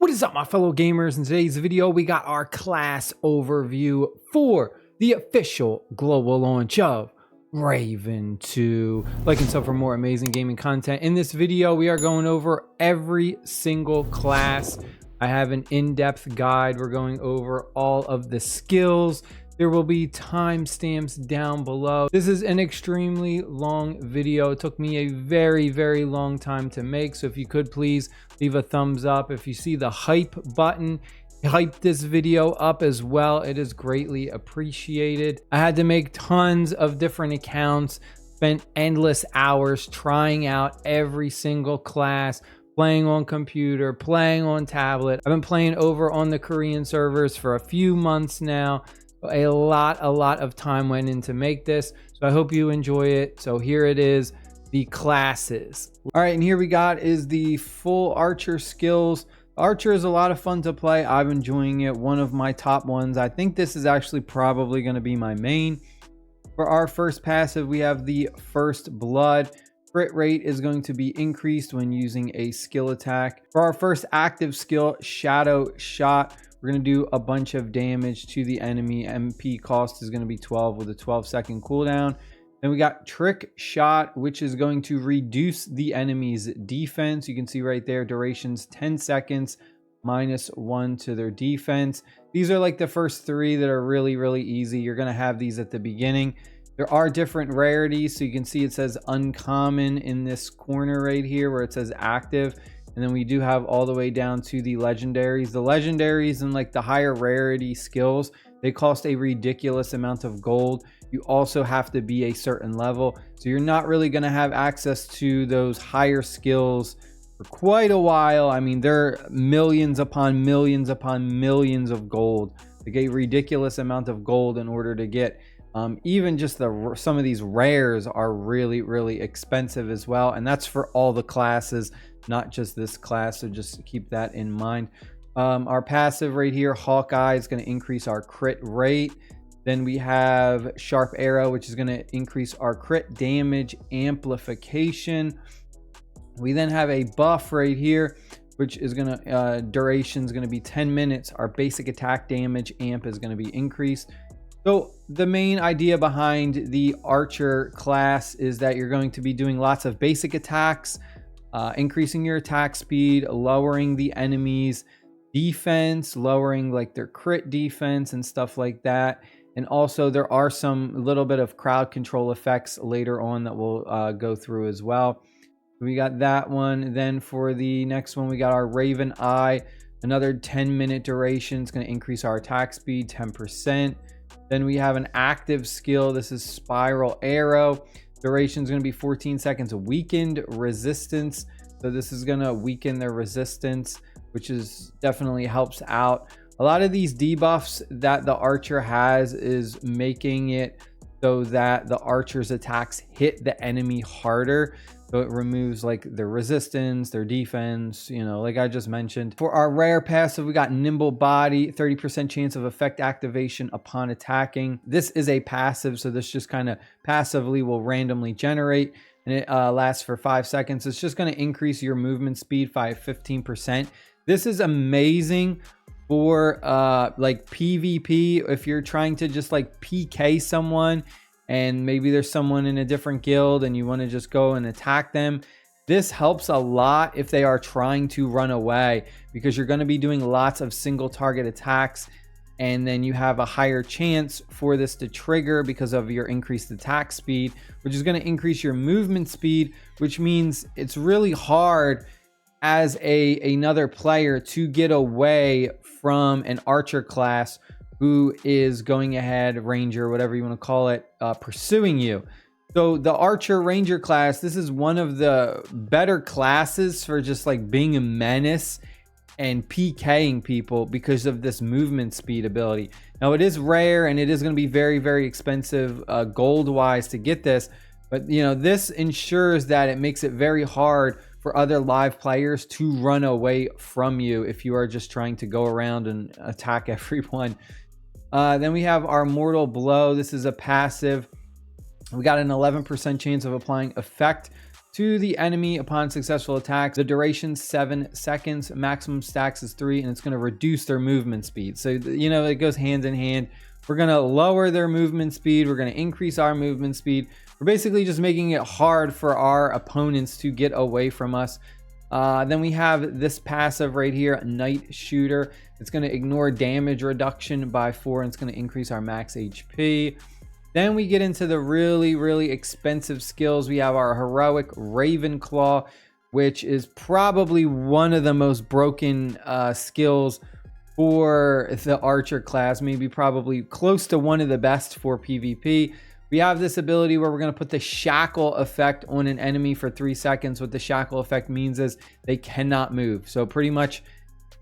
What is up, my fellow gamers? In today's video, we got our class overview for the official global launch of Raven 2. Like and sub for more amazing gaming content. In this video, we are going over every single class. I have an in-depth guide. We're going over all of the skills. There will be timestamps down below. This is an extremely long video. It took me a very long time to make. So if you could please leave a thumbs up. If you see the hype button, hype this video up as well. It is greatly appreciated. I had to make tons of different accounts, spent endless hours trying out every single class, playing on computer, playing on tablet. I've been playing over on the Korean servers for a few months now. A lot of time went in to make this, so I hope you enjoy it. So here it is, the classes. All right, and here we got is the full archer skills. Archer is a lot of fun to play. I'm enjoying it. One of my top ones. I think this is actually probably going to be my main. For our first passive, we have the First Blood. Crit rate is going to be increased when using a skill attack. For our first active skill, Shadow Shot, we're going to do a bunch of damage to the enemy. MP cost is going to be 12 with a 12-second cooldown. Then we got Trick Shot, which is going to reduce the enemy's defense. You can see right there, durations 10 seconds, -1 to their defense. These are like the first three that are really easy. You're going to have these at the beginning. There are different rarities, so you can see it says uncommon in this corner right here where it says active. And then we do have all the way down to the legendaries. The legendaries and like the higher rarity skills, they cost a ridiculous amount of gold. You also have to be a certain level. So you're not really going to have access to those higher skills for quite a while. I mean, they're millions upon millions upon millions of gold. They get a ridiculous amount of gold in order to get even just some of these rares are really expensive as well. And that's for all the classes, not just this class, so just keep that in mind. Our passive right here, Hawkeye, is going to increase our crit rate. Then we have Sharp Arrow, which is going to increase our crit damage amplification. We then have a buff right here, which is going to duration is going to be 10 minutes. Our basic attack damage amp is going to be increased. So the main idea behind the Archer class is that you're going to be doing lots of basic attacks, increasing your attack speed, lowering the enemy's defense, lowering like their crit defense and stuff like that. And also there are some little bit of crowd control effects later on that we'll go through as well. We got that one. Then for the next one, we got our Raven Eye, another 10-minute duration. It's going to increase our attack speed 10%. Then we have an active skill. This is Spiral Arrow. Duration is going to be 14 seconds. Weakened resistance. So this is going to weaken their resistance, which is definitely helps out. A lot of these debuffs that the archer has is making it so that the archer's attacks hit the enemy harder. So it removes like their resistance, their defense, you know, like I just mentioned. For our rare passive, we got Nimble Body, 30% chance of effect activation upon attacking. This is a passive, so this just kind of passively will randomly generate, and it lasts for 5 seconds. It's just going to increase your movement speed by 15%. This is amazing for like PvP if you're trying to just like PK someone and maybe there's someone in a different guild and you want to just go and attack them. This helps a lot if they are trying to run away, because you're going to be doing lots of single target attacks, and then you have a higher chance for this to trigger because of your increased attack speed, which is going to increase your movement speed, which means it's really hard as another player to get away from an archer class who is going ahead, ranger, whatever you want to call it, pursuing you. So the archer ranger class, this is one of the better classes for just like being a menace and PKing people because of this movement speed ability. Now it is rare and it is going to be very expensive gold wise to get this, but you know, this ensures that it makes it very hard for other live players to run away from you if you are just trying to go around and attack everyone. Then we have our Mortal Blow. This is a passive. We got an 11% chance of applying effect to the enemy upon successful attack. The duration 7 seconds, maximum stacks is 3, and it's going to reduce their movement speed. So, you know, it goes hand in hand. We're going to lower their movement speed. We're going to increase our movement speed. We're basically just making it hard for our opponents to get away from us. Then we have this passive right here, Night Shooter. It's going to ignore damage reduction by 4, and it's going to increase our max HP. Then we get into the really expensive skills. We have our heroic Ravenclaw, which is probably one of the most broken skills for the archer class, maybe probably close to one of the best for PvP. We have this ability where we're going to put the shackle effect on an enemy for 3 seconds. What the shackle effect means is they cannot move. So pretty much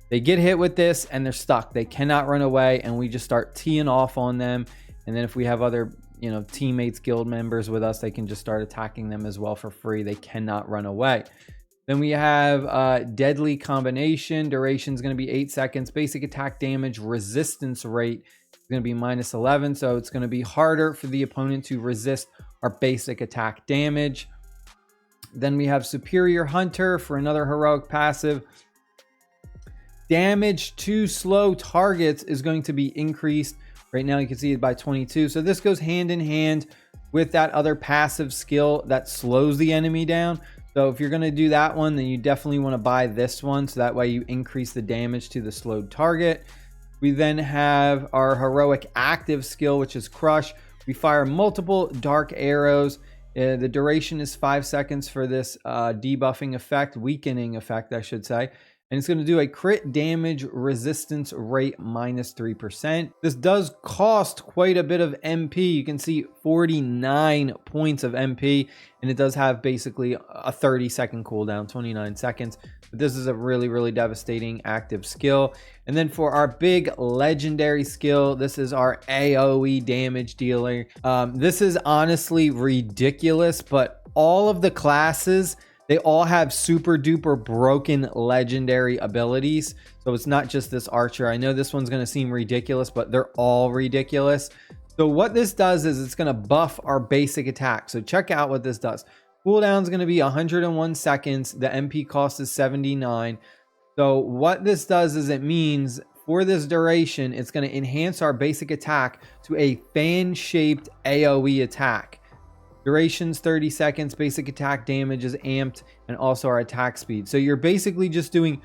they get hit with this and they're stuck. They cannot run away, and we just start teeing off on them. And then if we have other, you know, teammates, guild members with us, they can just start attacking them as well for free. They cannot run away. Then we have Deadly Combination. Duration is going to be 8 seconds. Basic attack damage resistance rate is going to be -11. So it's going to be harder for the opponent to resist our basic attack damage. Then we have Superior Hunter for another heroic passive. Damage to slow targets is going to be increased. Right now you can see it by 22. So this goes hand in hand with that other passive skill that slows the enemy down. So if you're going to do that one, then you definitely want to buy this one. So that way you increase the damage to the slowed target. We then have our heroic active skill, which is Crush. We fire multiple dark arrows. The duration is 5 seconds for this debuffing effect, weakening effect, I should say. And it's going to do a crit damage resistance rate -3%. This does cost quite a bit of MP. You can see 49 points of MP, and it does have basically a 30-second cooldown, 29 seconds. But this is a really devastating active skill. And then for our big legendary skill, this is our AoE damage dealer. This is honestly ridiculous, but all of the classes, they all have super duper broken legendary abilities. So it's not just this archer. I know this one's going to seem ridiculous, but they're all ridiculous. So what this does is it's going to buff our basic attack. So check out what this does. Cooldown is going to be 101 seconds. The MP cost is 79. So what this does is it means for this duration, it's going to enhance our basic attack to a fan-shaped AoE attack. Duration's 30 seconds, basic attack damage is amped, and also our attack speed. So you're basically just doing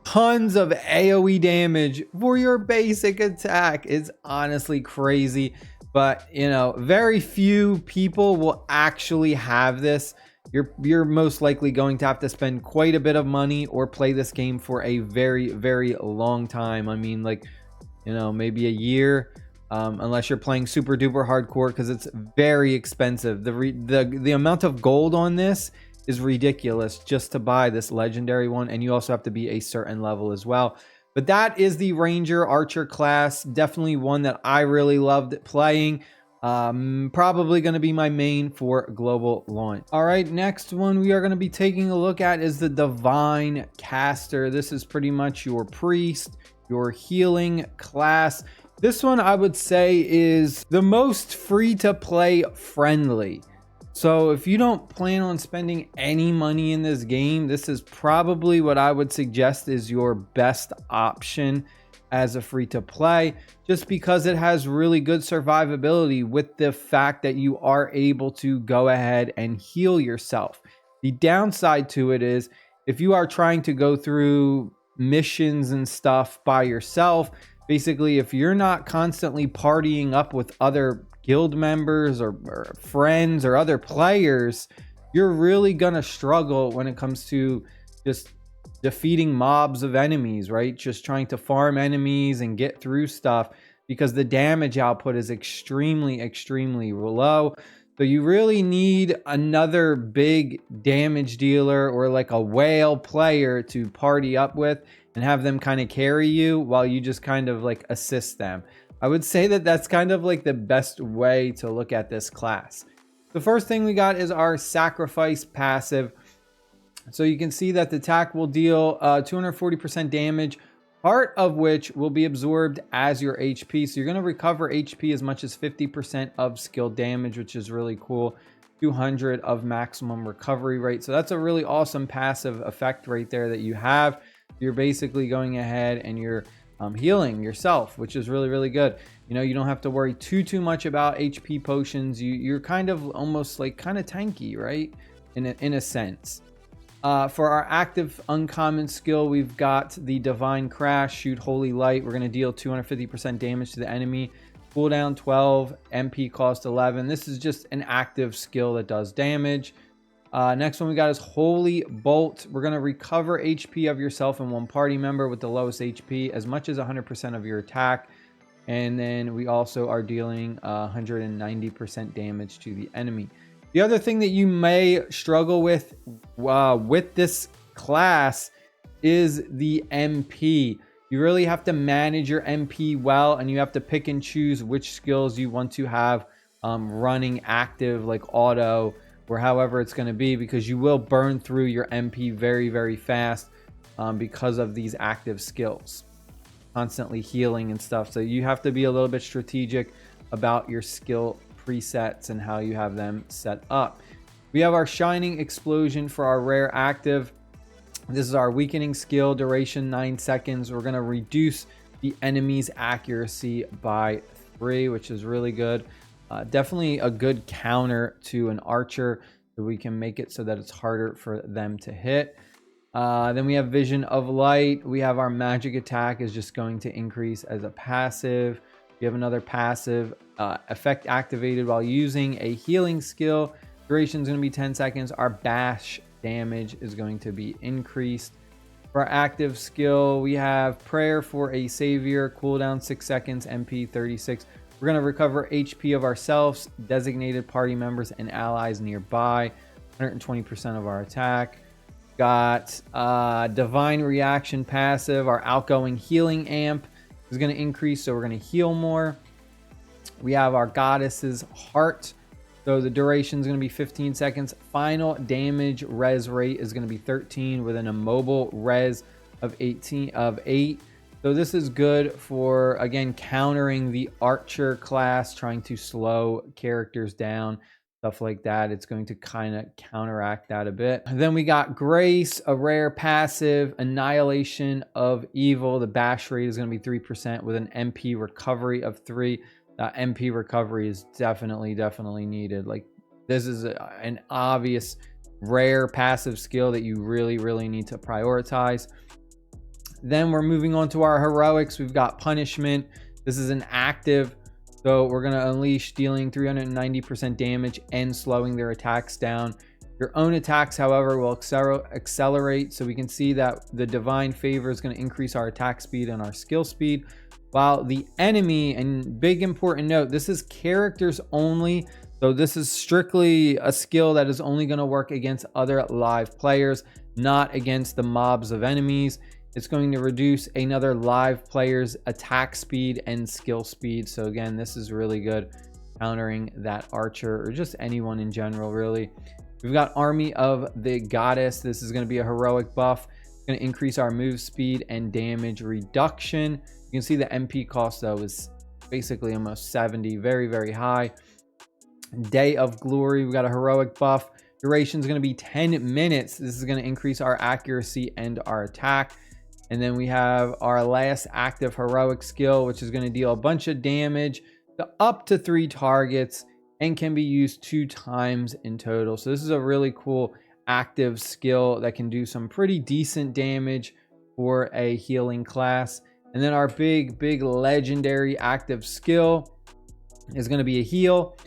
tons of AoE damage for your basic attack. It's honestly crazy, but you know, very few people will actually have this. You're most likely going to have to spend quite a bit of money or play this game for a very long time. I mean, like, you know, maybe a year. Unless you're playing super duper hardcore, because it's very expensive. The amount of gold on this is ridiculous just to buy this legendary one, and you also have to be a certain level as well. But that is the Ranger Archer class. Definitely one that I really loved playing. Probably going to be my main for global launch. All right, next one we are going to be taking a look at is the Divine Caster. This is pretty much your priest, your healing class. This one I would say is the most free to play friendly. So if you don't plan on spending any money in this game, this is probably what I would suggest is your best option as a free to play, just because it has really good survivability with the fact that you are able to go ahead and heal yourself. The downside to it is if you are trying to go through missions and stuff by yourself, basically, if you're not constantly partying up with other guild members or friends or other players, you're really gonna struggle when it comes to just defeating mobs of enemies, right? Just trying to farm enemies and get through stuff, because the damage output is extremely low. So you really need another big damage dealer or like a whale player to party up with and have them kind of carry you while you just kind of like assist them. I would say that that's kind of like the best way to look at this class. The first thing we got is our Sacrifice passive. So you can see that the attack will deal 240% damage, part of which will be absorbed as your HP. So you're going to recover HP as much as 50% of skill damage, which is really cool. 200 of maximum recovery rate. So that's a really awesome passive effect right there that you have. You're basically going ahead and you're healing yourself, which is really, really good. You know, you don't have to worry too much about HP potions. You're kind of almost like kind of tanky, right? In a sense. For our active uncommon skill, we've got the Divine Crash, shoot Holy Light. We're going to deal 250% damage to the enemy. Cooldown 12, MP cost 11. This is just an active skill that does damage. Next one we got is Holy Bolt. We're going to recover HP of yourself and one party member with the lowest HP as much as 100% of your attack. And then we also are dealing 190% damage to the enemy. The other thing that you may struggle with this class is the MP. You really have to manage your MP well, and you have to pick and choose which skills you want to have running active, like auto or however it's going to be, because you will burn through your MP very, very fast because of these active skills, constantly healing and stuff. So you have to be a little bit strategic about your skill presets and how you have them set up. We have our Shining Explosion for our rare active. This is our weakening skill, duration 9 seconds. We're going to reduce the enemy's accuracy by 3, which is really good. Definitely a good counter to an archer, so we can make it so that it's harder for them to hit. Then we have Vision of Light. We have our magic attack is just going to increase as a passive. We have another passive effect activated while using a healing skill. Duration is going to be 10 seconds. Our bash damage is going to be increased. For our active skill, we have Prayer for a Savior, cooldown 6 seconds, MP 36. We're going to recover HP of ourselves, designated party members, and allies nearby. 120% of our attack. Got Divine Reaction passive. Our outgoing healing amp is going to increase, so we're going to heal more. We have our Goddess's Heart. So the duration is going to be 15 seconds. Final damage res rate is going to be 13 with an immobile res of 8. So this is good for, again, countering the archer class, trying to slow characters down, stuff like that. It's going to kind of counteract that a bit. And then we got Grace, a rare passive, Annihilation of Evil. The bash rate is going to be 3% with an MP recovery of 3. MP recovery is definitely needed. Like, this is an obvious rare passive skill that you really need to prioritize. Then we're moving on to our heroics. We've got Punishment. This is an active, so we're going to unleash, dealing 390% damage and slowing their attacks down. Your own attacks, however, will accelerate, so we can see that the Divine Favor is going to increase our attack speed and our skill speed. While the enemy, and big important note, this is characters only, so this is strictly a skill that is only going to work against other live players, not against the mobs of enemies. It's going to reduce another live player's attack speed and skill speed. So again, this is really good, countering that archer or just anyone in general, really. We've got Army of the Goddess. This is going to be a heroic buff. It's going to increase our move speed and damage reduction. You can see the MP cost, though, is basically almost 70. Very high. Day of Glory. We got a heroic buff. Duration is going to be 10 minutes. This is going to increase our accuracy and our attack. And then we have our last active heroic skill, which is going to deal a bunch of damage to up to 3 targets and can be used 2 times in total. So this is a really cool active skill that can do some pretty decent damage for a healing class. And then our big legendary active skill is going to be a heal.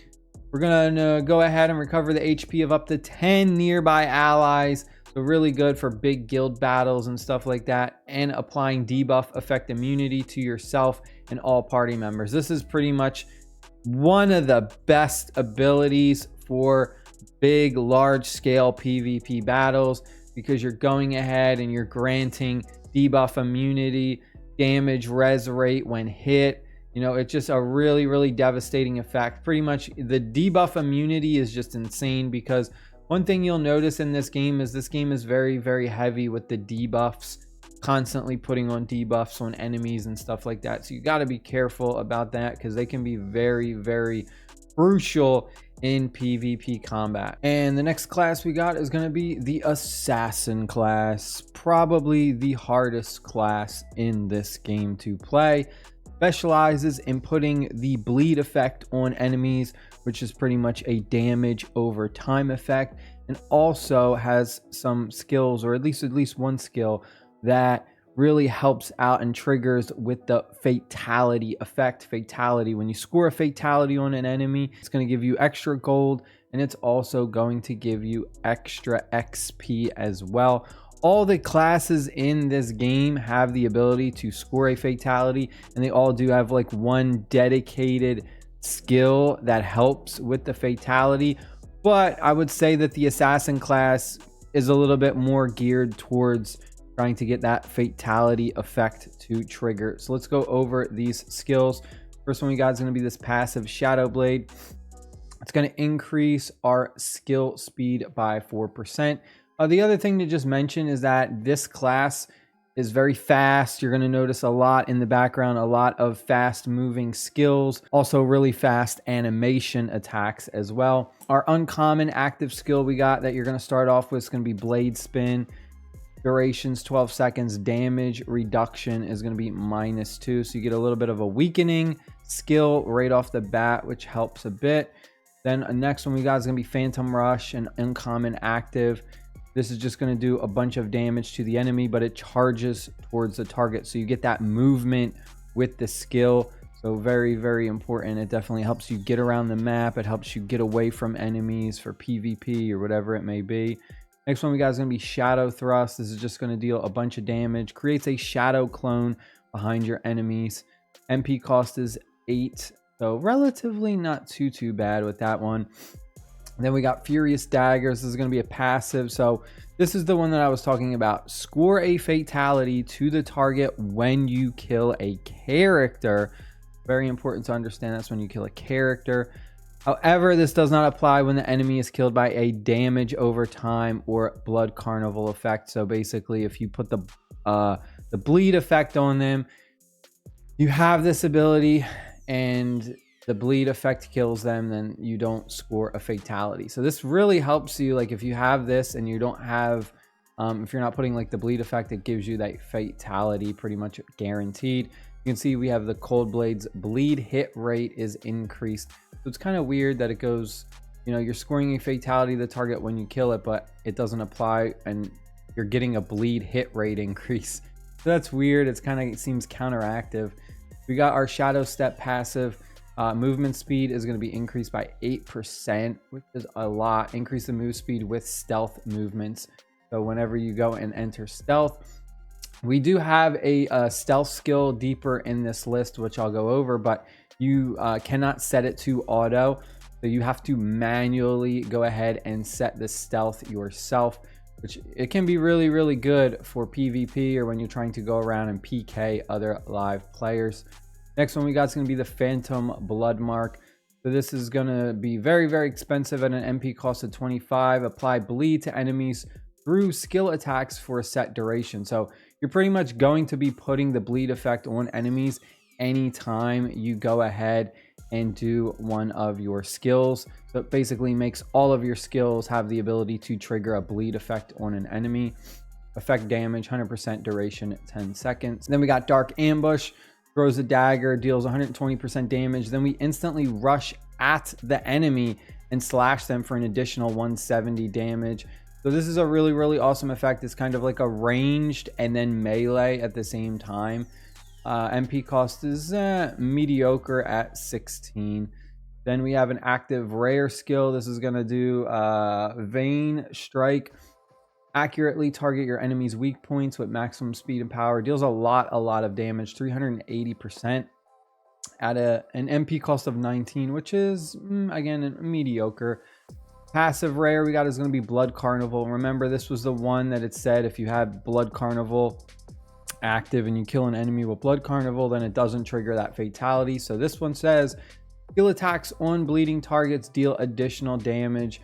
We're going to go ahead and recover the HP of up to 10 nearby allies. So really good for big guild battles and stuff like that. And applying debuff effect immunity to yourself and all party members. This is pretty much one of the best abilities for big, large scale PvP battles, because you're going ahead and you're granting debuff immunity, damage res rate when hit. You know, it's just a really devastating effect. Pretty much the debuff immunity is just insane, because one thing you'll notice in this game is very heavy with the debuffs, constantly putting on debuffs on enemies and stuff like that. So you got to be careful about that, because they can be very crucial in PvP combat. And the next class we got is going to be the Assassin class, probably the hardest class in this game to play. Specializes in putting the bleed effect on enemies, which is pretty much a damage over time effect, and also has some skills, or at least one skill that really helps out and triggers with the fatality effect. Fatality, when you score a fatality on an enemy, it's going to give you extra gold, and it's also going to give you extra XP as well. All the classes in this game have the ability to score a fatality, and they all do have like one dedicated skill that helps with the fatality. But I would say that the Assassin class is a little bit more geared towards trying to get that fatality effect to trigger. So let's go over these skills. First one we got is going to be this passive Shadow Blade. It's going to increase our skill speed by 4%. The other thing to just mention is that this class is very fast. You're going to notice a lot in the background, a lot of fast moving skills, also really fast animation attacks as well. Our uncommon active skill we got that you're going to start off with is going to be Blade Spin. Durations 12 seconds. Damage reduction is going to be -2, so you get a little bit of a weakening skill right off the bat, which helps a bit. Then next one we got is going to be Phantom Rush, an uncommon active. This is just going to do a bunch of damage to the enemy, but it charges towards the target, so you get that movement with the skill. So very, very important. It definitely helps you get around the map. It helps you get away from enemies for PvP or whatever it may be. Next one we got is going to be Shadow Thrust. This is just going to deal a bunch of damage. Creates a shadow clone behind your enemies. MP cost is 8. So relatively not too bad with that one. And then we got Furious Daggers. This is going to be a passive. So this is the one that I was talking about. Score a fatality to the target when you kill a character. Very important to understand. That's when you kill a character. However, this does not apply when the enemy is killed by a damage over time or blood carnival effect. So basically, if you put the bleed effect on them, you have this ability and the bleed effect kills them, then you don't score a fatality. So this really helps you, like if you have this and you don't have, if you're not putting like the bleed effect, it gives you that fatality pretty much guaranteed. You can see we have the Cold Blade's bleed hit rate is increased. So it's kind of weird that it goes, you know, you're scoring a fatality to the target when you kill it, but it doesn't apply and you're getting a bleed hit rate increase. So that's weird. It's kind of, seems counteractive. We got our Shadow Step passive. Movement speed is going to be increased by 8%, which is a lot. Increase the move speed with stealth movements. So whenever you go and enter stealth, we do have a stealth skill deeper in this list, which I'll go over, but you cannot set it to auto. So you have to manually go ahead and set the stealth yourself, which it can be really, really good for PvP or when you're trying to go around and PK other live players. Next one we got is going to be the Phantom Blood Mark. So this is going to be very, very expensive at an MP cost of 25. Apply bleed to enemies through skill attacks for a set duration. So you're pretty much going to be putting the bleed effect on enemies anytime you go ahead and do one of your skills. So it basically makes all of your skills have the ability to trigger a bleed effect on an enemy. Effect damage, 100% duration, 10 seconds. Then we got Dark Ambush. Throws a dagger, deals 120% damage. Then we instantly rush at the enemy and slash them for an additional 170 damage. So this is a really, really awesome effect. It's kind of like a ranged and then melee at the same time. MP cost is mediocre at 16. Then we have an active rare skill. This is going to do Vein Strike. Accurately target your enemy's weak points with maximum speed and power. Deals a lot of damage, 380% at an MP cost of 19, which is, again, mediocre. Passive rare we got is going to be Blood Carnival. Remember, this was the one that it said if you have Blood Carnival active and you kill an enemy with Blood Carnival, then it doesn't trigger that fatality. So this one says, skill attacks on bleeding targets deal additional damage.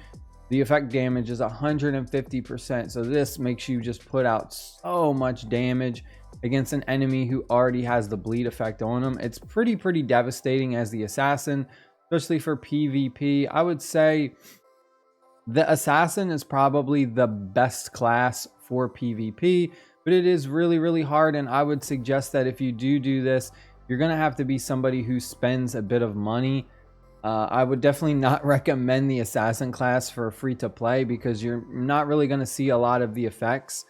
The effect damage is 150%. So this makes you just put out so much damage against an enemy who already has the bleed effect on them. It's pretty devastating as the assassin. especially for PvP. I would say the assassin is probably the best class for PvP, but it is really, really hard. And I would suggest that if you do this, you're going to have to be somebody who spends a bit of money. I would definitely not recommend the assassin class for free to play because you're not really going to see a lot of the effects.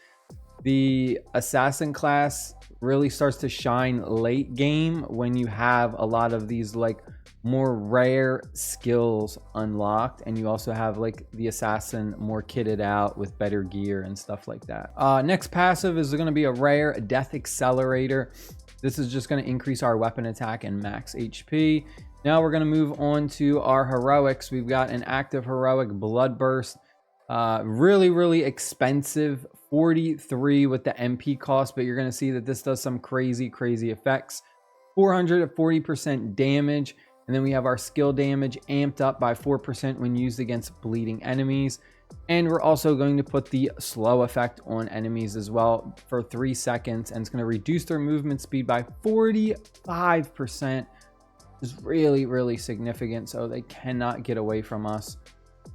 The assassin class really starts to shine late game when you have a lot of these like more rare skills unlocked, and you also have like the assassin more kitted out with better gear and stuff like that. Next passive is going to be a rare death accelerator. This is just going to increase our weapon attack and max HP. Now we're going to move on to our heroics. We've got an active heroic bloodburst. Really, really expensive, 43 with the MP cost, but you're going to see that this does some crazy effects. 440% damage, and then we have our skill damage amped up by 4% when used against bleeding enemies. And we're also going to put the slow effect on enemies as well for 3 seconds, and it's going to reduce their movement speed by 45%. Is really, really significant, so they cannot get away from us.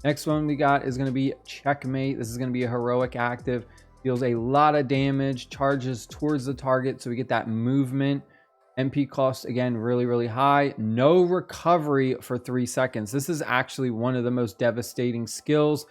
Next one we got is going to be Checkmate. This is going to be a heroic active, deals a lot of damage, charges towards the target, so we get that movement. MP cost again really, really high. No recovery for 3 seconds. This is actually one of the most devastating skills.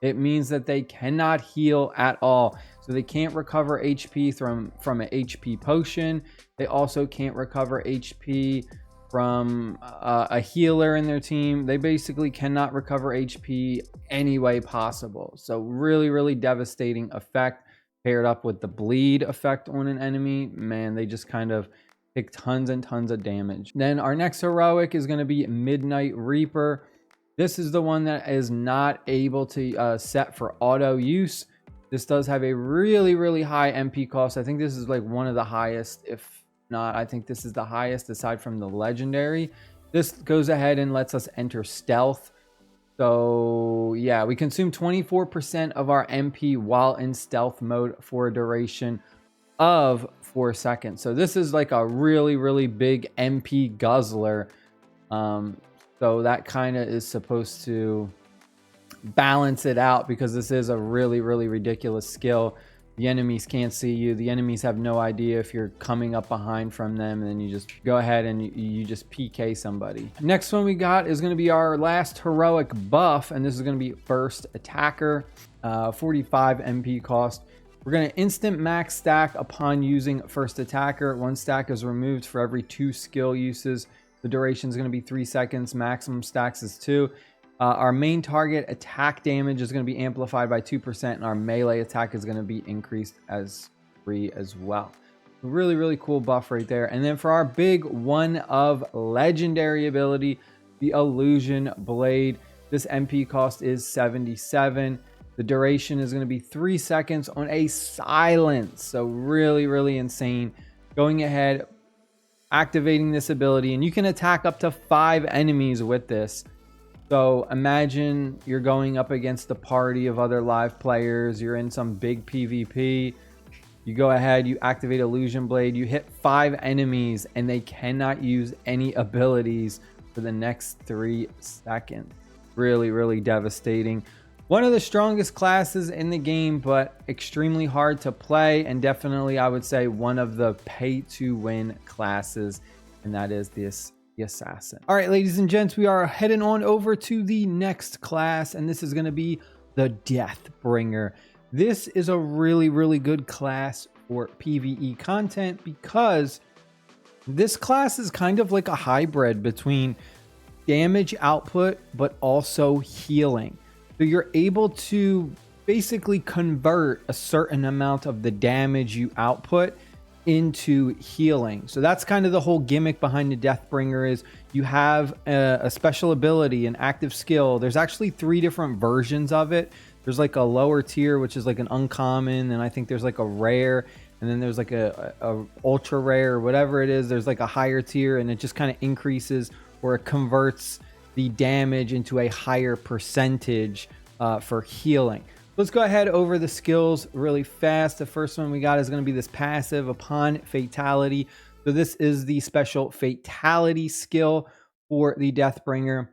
It means that they cannot heal at all, so they can't recover HP from an HP potion. They also can't recover HP from a healer in their team. They basically cannot recover HP any way possible. So really, really devastating effect paired up with the bleed effect on an enemy. Man, they just kind of take tons and tons of damage. Then our next heroic is going to be Midnight Reaper. This is the one that is not able to set for auto use. This does have a really, really high MP cost. I think this is like one of the highest, if not, I think this is the highest aside from the legendary. This goes ahead and lets us enter stealth. So yeah, we consume 24% of our MP while in stealth mode for a duration of 4 seconds. So this is like a really, really big MP guzzler. So that kind of is supposed to balance it out because this is a really, really ridiculous skill. The enemies can't see you. The enemies have no idea if you're coming up behind from them, and then you just go ahead and you just PK somebody. Next one we got is going to be our last heroic buff, and this is going to be First Attacker, 45 MP cost. We're going to instant max stack upon using First Attacker. 1 stack is removed for every 2 skill uses. The duration is going to be 3 seconds. Maximum stacks is 2. Our main target attack damage is going to be amplified by 2%, and our melee attack is going to be increased as 3 as well. Really, really cool buff right there. And then for our big one of legendary ability, the Illusion Blade. This MP cost is 77. The duration is going to be 3 seconds on a silence. So really, really insane. Going ahead, activating this ability, and you can attack up to 5 enemies with this. So imagine you're going up against a party of other live players. You're in some big PvP. You go ahead, you activate Illusion Blade. You hit 5 enemies and they cannot use any abilities for the next 3 seconds. Really, really devastating. One of the strongest classes in the game, but extremely hard to play. And definitely, I would say, one of the pay-to-win classes. And that is this. The assassin. All right, ladies and gents, we are heading on over to the next class, and this is going to be the Deathbringer. This is a really, really good class for PvE content because this class is kind of like a hybrid between damage output but also healing. So you're able to basically convert a certain amount of the damage you output into healing. So that's kind of the whole gimmick behind the Deathbringer is you have a special ability, an active skill. There's actually 3 different versions of it. There's like a lower tier, which is like an uncommon, and I think there's like a rare, and then there's like a ultra rare or whatever it is. There's like a higher tier, and it just kind of increases or it converts the damage into a higher percentage for healing. Let's go ahead over the skills really fast. The first one we got is going to be this passive upon fatality. So this is the special fatality skill. for the Deathbringer.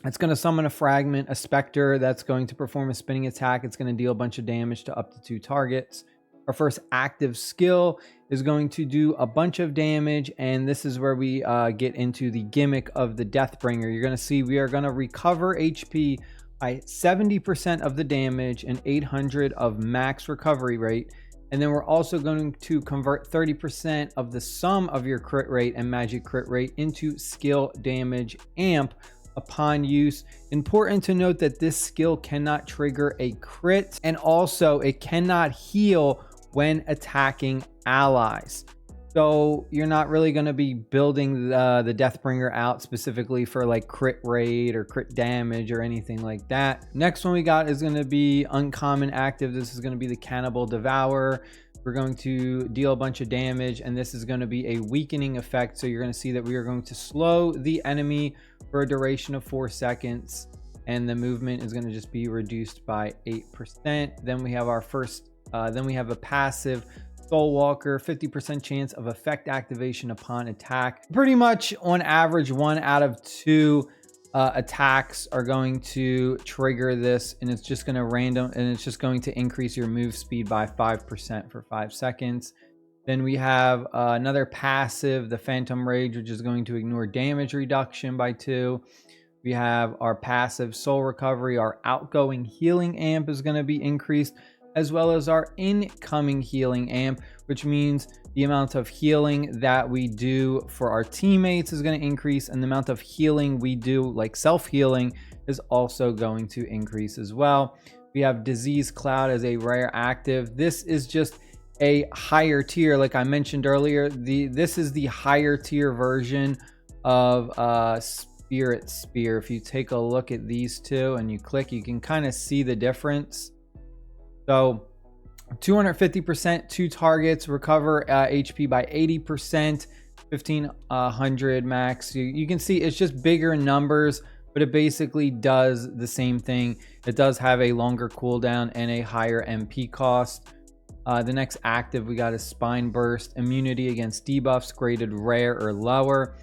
It's going to summon a fragment, a specter that's going to perform a spinning attack. It's going to deal a bunch of damage to up to 2 targets. Our first active skill is going to do a bunch of damage, and this is where we get into the gimmick of the Deathbringer. You're going to see we are going to recover HP by 70% of the damage and 800 of max recovery rate. And then we're also going to convert 30% of the sum of your crit rate and magic crit rate into skill damage amp upon use. Important to note that this skill cannot trigger a crit, and also it cannot heal when attacking allies. So you're not really going to be building the Deathbringer out specifically for like crit rate or crit damage or anything like that. Next one we got is going to be uncommon active. This is going to be the Cannibal Devourer. We're going to deal a bunch of damage, and this is going to be a weakening effect. So you're going to see that we are going to slow the enemy for a duration of 4 seconds, and the movement is going to just be reduced by 8%. Then we have our first, then we have a passive Soul Walker, 50% chance of effect activation upon attack. Pretty much on average, 1 out of 2 attacks are going to trigger this, and it's just going to increase your move speed by 5% for 5 seconds. Then we have another passive, the Phantom Rage, which is going to ignore damage reduction by 2. We have our passive Soul Recovery. Our outgoing healing amp is going to be increased, as well as our incoming healing amp, which means the amount of healing that we do for our teammates is going to increase, and the amount of healing we do, like self-healing, is also going to increase as well. We have Disease Cloud as a rare active. This is just a higher tier, like I mentioned earlier. This is the higher tier version of Spirit Spear. If you take a look at these two and you click, you can kind of see the difference. So 250%, 2 targets, recover HP by 80%, 1500 max. You can see it's just bigger numbers, but it basically does the same thing. It does have a longer cooldown and a higher MP cost. The next active we got is Spine Burst, immunity against debuffs graded rare or lower.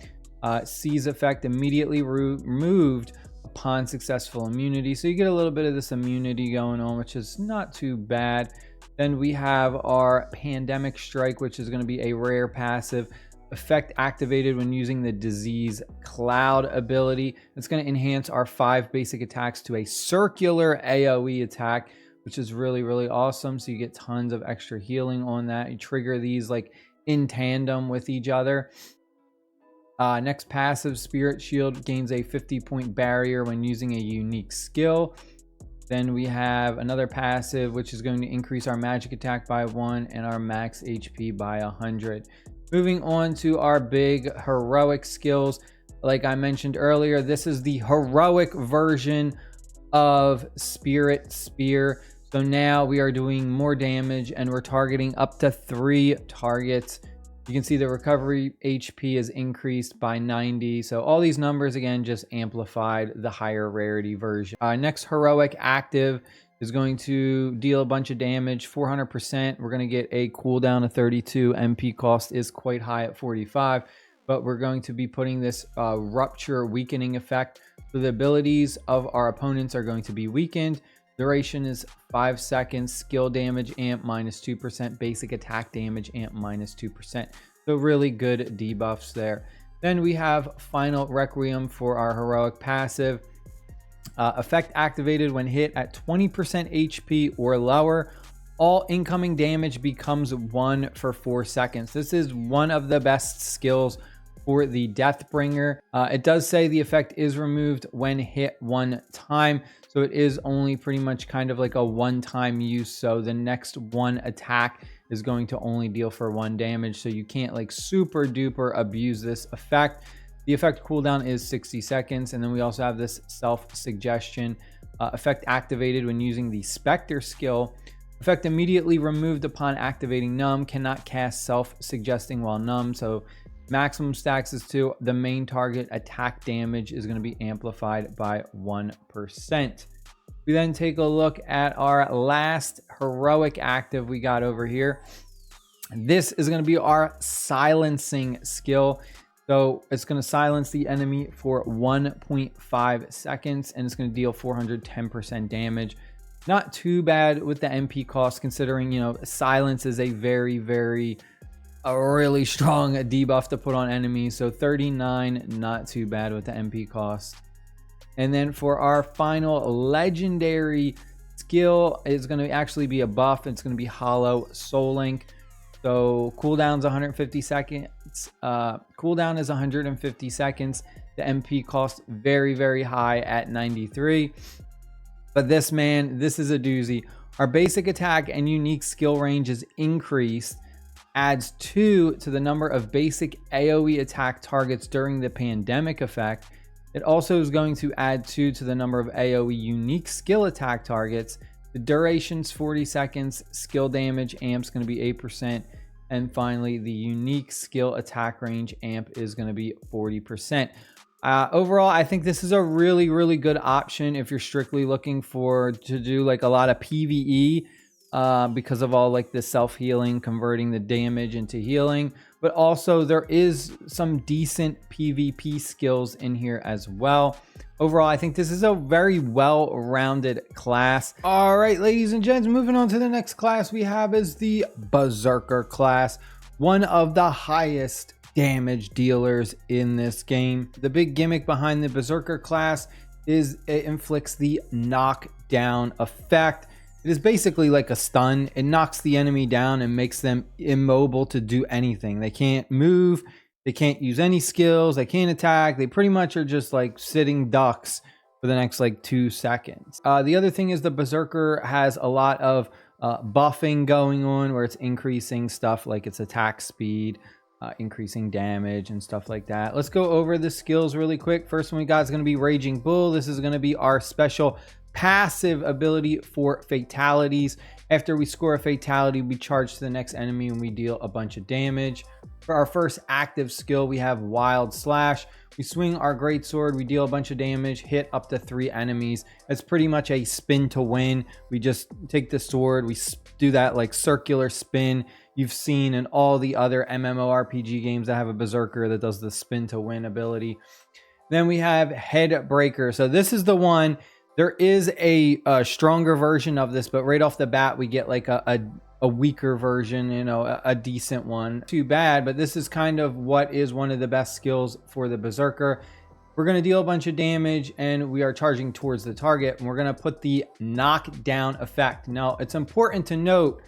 Seize effect immediately removed upon successful immunity. So you get a little bit of this immunity going on, which is not too bad. Then we have our Pandemic Strike, which is going to be a rare passive. Effect activated when using the Disease Cloud ability. It's going to enhance our 5 basic attacks to a circular AoE attack, which is really, really awesome. So you get tons of extra healing on that. You trigger these like in tandem with each other. Next passive, Spirit Shield, gains a 50-point barrier when using a unique skill. Then we have another passive, which is going to increase our magic attack by 1 and our max HP by 100. Moving on to our big heroic skills. Like I mentioned earlier, this is the heroic version of Spirit Spear. So now we are doing more damage, and we're targeting up to 3 targets. You can see the recovery HP is increased by 90. So all these numbers, again, just amplified the higher rarity version. Next heroic active is going to deal a bunch of damage, 400%. We're going to get a cooldown of 32. MP cost is quite high at 45, but we're going to be putting this rupture weakening effect. So the abilities of our opponents are going to be weakened. Duration is 5 seconds. Skill damage amp -2%. Basic attack damage amp -2%. So really good debuffs there. Then we have Final Requiem for our heroic passive. Effect activated when hit at 20% HP or lower. All incoming damage becomes 1 for 4 seconds. This is one of the best skills for the Deathbringer. It does say the effect is removed when hit 1 time. So it is only pretty much kind of like a one-time use. So the next 1 attack is going to only deal for 1 damage. So you can't like super duper abuse this effect. The effect cooldown is 60 seconds. And then we also have this self-suggestion. Effect activated when using the Spectre skill. Effect immediately removed upon activating numb. Cannot cast self-suggesting while numb. So maximum stacks is 2. The main target attack damage is going to be amplified by 1%. We then take a look at our last heroic active we got over here. This is going to be our silencing skill. So it's going to silence the enemy for 1.5 seconds, and it's going to deal 410% damage. Not too bad with the MP cost, considering, you know, silence is a really strong debuff to put on enemies. So 39, not too bad with the MP cost. And then for our final legendary skill, is going to actually be a buff. It's going to be Hollow Soul Link. So cooldown's 150 seconds. Cooldown is 150 seconds. The MP cost very high at 93. But this is a doozy. Our basic attack and unique skill range is increased. Adds 2 to the number of basic AoE attack targets during the pandemic effect. It also is going to add 2 to the number of AoE unique skill attack targets. The duration's 40 seconds. Skill damage amp's going to be 8%. And finally, the unique skill attack range amp is going to be 40%. Overall, I think this is a really good option if you're strictly looking to do like a lot of PVE, because of all like the self-healing, converting the damage into healing. But also there is some decent PvP skills in here as well. Overall, I think this is a very well-rounded class. All right, ladies and gents, moving on to the next class we have is the Berserker class, one of the highest damage dealers in this game. The big gimmick behind the Berserker class is it inflicts the knockdown effect. It is basically like a stun. It knocks the enemy down and makes them immobile to do anything. They can't move. They can't use any skills. They can't attack. They pretty much are just like sitting ducks for the next like 2 seconds. The other thing is the Berserker has a lot of buffing going on, where it's increasing stuff like its attack speed, increasing damage and stuff like that. Let's go over the skills really quick. First one we got is going to be Raging Bull. This is going to be our special passive ability for fatalities. After we score a fatality, we charge to the next enemy and we deal a bunch of damage. For our first active skill, we have Wild Slash. We swing our greatsword, we deal a bunch of damage, hit up to 3 enemies. It's pretty much a spin to win. We just take the sword, we do that like circular spin you've seen in all the other mmorpg games that have a Berserker that does the spin to win ability. Then we have Headbreaker. So this is the one. There is a stronger version of this, but right off the bat, we get like a weaker version, you know, a decent one. Too bad, but this is kind of what is one of the best skills for the Berserker. We're going to deal a bunch of damage and we are charging towards the target, and we're going to put the knockdown effect. Now, it's important to note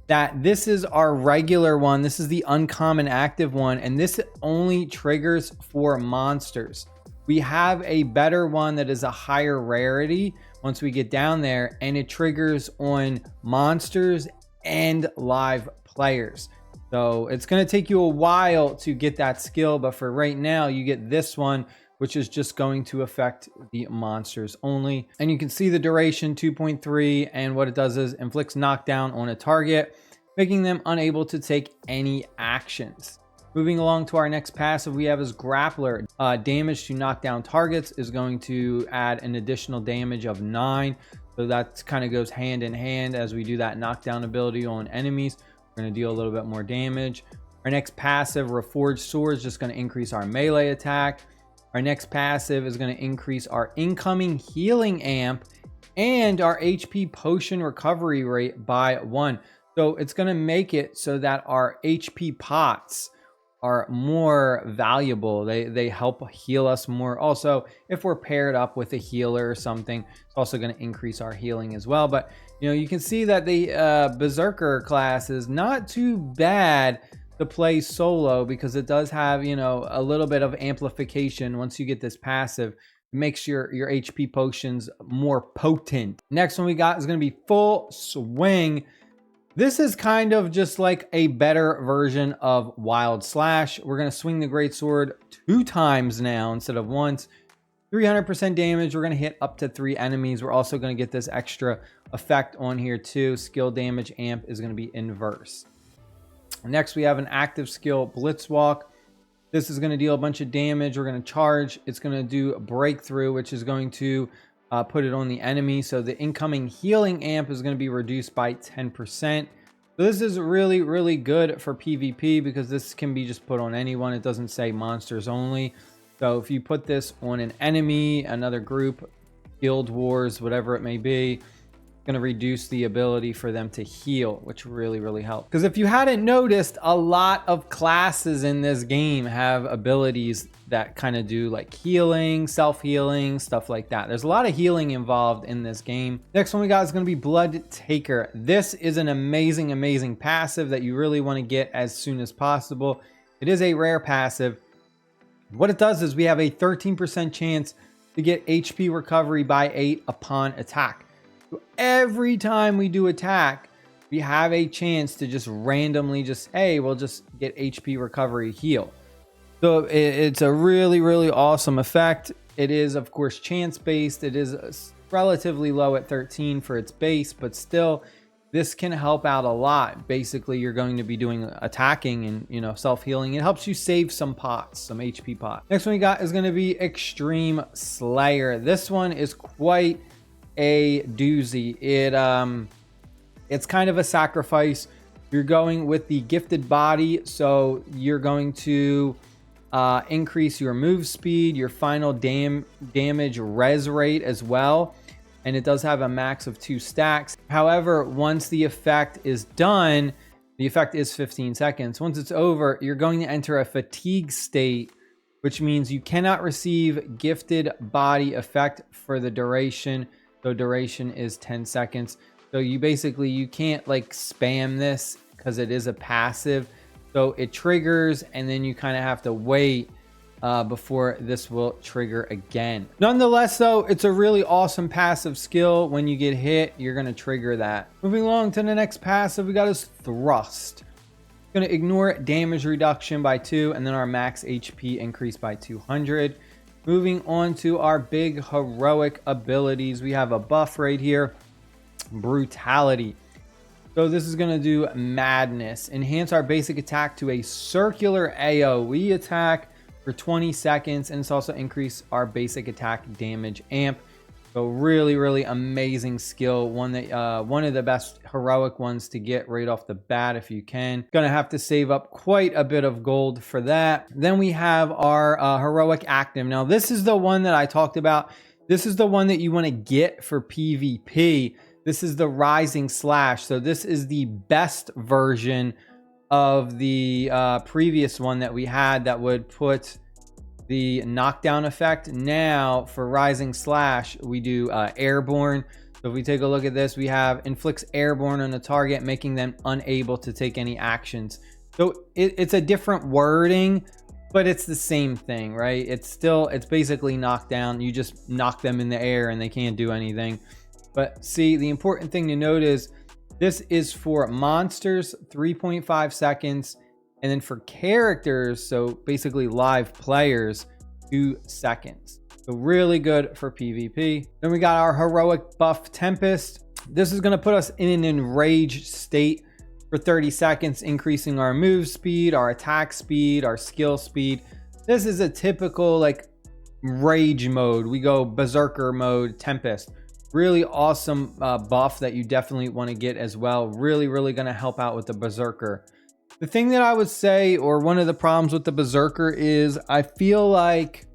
that this is our regular one. This is the uncommon active one, and this only triggers for monsters. We have a better one that is a higher rarity once we get down there, and it triggers on monsters and live players. So it's going to take you a while to get that skill, but for right now, you get this one, which is just going to affect the monsters only. And you can see the duration 2.3, and what it does is inflicts knockdown on a target, making them unable to take any actions. Moving along to our next passive we have is Grappler. Damage to knockdown targets is going to add an additional damage of 9. So that kind of goes hand in hand as we do that knockdown ability on enemies. We're going to deal a little bit more damage. Our next passive, Reforged Sword, is just going to increase our melee attack. Our next passive is going to increase our incoming healing amp and our HP potion recovery rate by 1. So it's going to make it so that our HP pots are more valuable. They help heal us more. Also, if we're paired up with a healer or something, it's also going to increase our healing as well. But you know, you can see that the Berserker class is not too bad to play solo, because it does have, you know, a little bit of amplification. Once you get this passive, it makes your HP potions more potent. Next one we got is going to be Full Swing. This is kind of just like a better version of Wild Slash. We're going to swing the greatsword 2 times now instead of once. 300% damage. We're going to hit up to 3 enemies. We're also going to get this extra effect on here too. Skill damage amp is going to be inverse. Next, we have an active skill, Blitzwalk. This is going to deal a bunch of damage. We're going to charge. It's going to do a breakthrough, which is going to put it on the enemy. So the incoming healing amp is going to be reduced by 10%. So this is really, really good for PvP because this can be just put on anyone. It doesn't say monsters only. So if you put this on an enemy, another group, guild wars, whatever it may be, going to reduce the ability for them to heal, which really, really helps. Because if you hadn't noticed, a lot of classes in this game have abilities that kind of do like healing, self-healing, stuff like that. There's a lot of healing involved in this game. Next one we got is going to be Blood Taker. This is an amazing, amazing passive that you really want to get as soon as possible. It is a rare passive. What it does is we have a 13% chance to get HP recovery by 8 upon attack. So every time we do attack, we have a chance to just randomly hey, we'll just get HP recovery heal. So it's a really, really awesome effect. It is, of course, chance based. It is relatively low at 13 for its base, but still, this can help out a lot. Basically, you're going to be doing attacking and, you know, self-healing. It helps you save some pots, some HP pots. Next one we got is going to be Extreme Slayer. This one is quite a doozy. It's kind of a sacrifice. You're going with the gifted body, so you're going to increase your move speed, your final damage res rate as well, and it does have a max of 2 stacks. However, once the effect is done, the effect is 15 seconds. Once it's over, you're going to enter a fatigue state, which means you cannot receive gifted body effect for the duration. So duration is 10 seconds. So you can't like spam this because it is a passive. So it triggers and then you kind of have to wait before this will trigger again. Nonetheless though, it's a really awesome passive skill. When you get hit, you're going to trigger that. Moving along to the next passive, we got is Thrust. Going to ignore damage reduction by 2 and then our max HP increase by 200. Moving on to our big heroic abilities, we have a buff right here, Brutality. So this is going to do Madness. Enhance our basic attack to a circular AoE attack for 20 seconds. And it's also increase our basic attack damage amp. So really, really amazing skill. One of the best heroic ones to get right off the bat if you can. Gonna have to save up quite a bit of gold for that. Then we have our heroic active. Now this is the one that I talked about. This is the one that you want to get for PvP. This is the Rising Slash. So this is the best version of the previous one that we had that would put the knockdown effect. Now for Rising Slash, we do airborne. So if we take a look at this, we have inflicts airborne on a target, making them unable to take any actions. So it's a different wording, but it's the same thing, right? It's basically knockdown. You just knock them in the air and they can't do anything. But see, the important thing to note is this is for monsters, 3.5 seconds. And then for characters, so basically live players, 2 seconds. So really good for PvP. Then we got our heroic buff Tempest. This is going to put us in an enraged state for 30 seconds, increasing our move speed, our attack speed, our skill speed. This is a typical like rage mode. We go Berserker mode, Tempest. Really awesome buff that you definitely want to get as well. Really, really going to help out with the Berserker. The thing that I would say, or one of the problems with the Berserker, is I feel like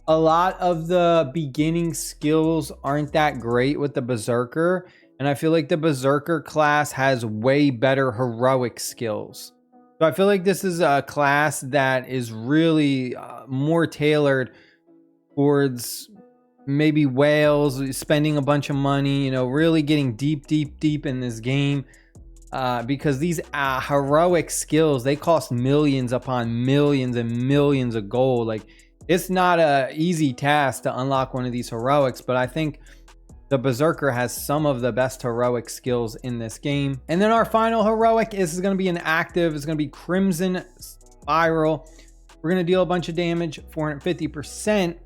a lot of the beginning skills aren't that great with the Berserker. And I feel like the Berserker class has way better heroic skills. So I feel like this is a class that is really more tailored towards maybe whales, spending a bunch of money, you know, really getting deep in this game. Because these heroic skills, they cost millions upon millions and millions of gold. Like, it's not a easy task to unlock one of these heroics, but I think the Berserker has some of the best heroic skills in this game. And then our final heroic is going to be an active. It's going to be Crimson Spiral. We're going to deal a bunch of damage, 450%.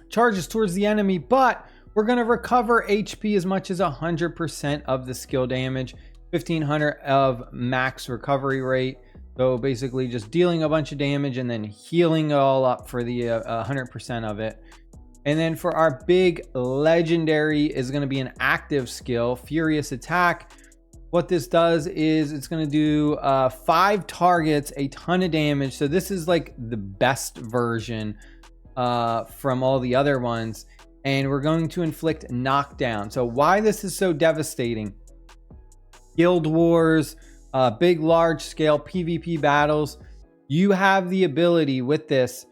Charges towards the enemy, but we're going to recover HP as much as 100% of the skill damage. 1500 of max recovery rate. So basically just dealing a bunch of damage and then healing it all up for the 100% of it. And then for our big legendary is going to be an active skill, Furious Attack. What this does is it's going to do 5 targets, a ton of damage. So this is like the best version from all the other ones. And we're going to inflict knockdown. So why this is so devastating: guild wars, big, large scale PvP battles. You have the ability with this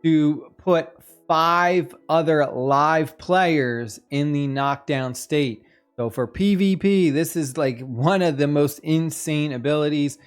to put 5 other live players in the knockdown state. So for PvP, this is like one of the most insane abilities.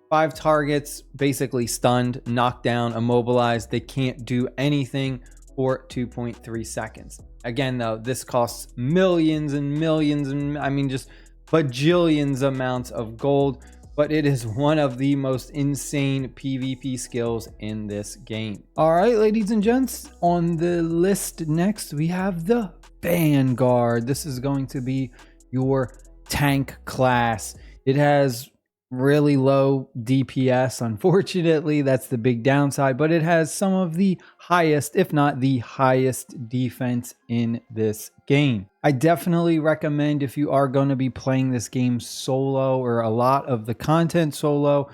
5 targets, basically stunned, knocked down, immobilized. They can't do anything for 2.3 seconds. Again, though, this costs millions and millions, and I mean just bajillions amounts of gold, but it is one of the most insane PvP skills in this game. All right, ladies and gents, on the list next, we have the Vanguard. This is going to be your tank class. It has really low DPS. Unfortunately, that's the big downside, but it has some of the highest, if not the highest, defense in this game. I definitely recommend, if you are going to be playing this game solo or a lot of the content solo,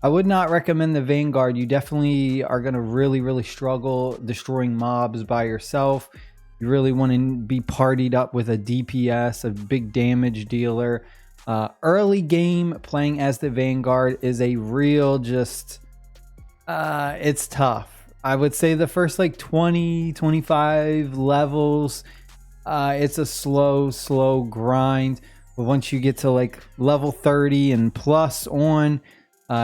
I would not recommend the Vanguard. You definitely are going to really struggle destroying mobs by yourself. You really want to be partied up with a DPS, a big damage dealer. Early game playing as the Vanguard is a real it's tough. I would say the first like 20-25 levels, it's a slow grind, but once you get to like level 30 and plus on,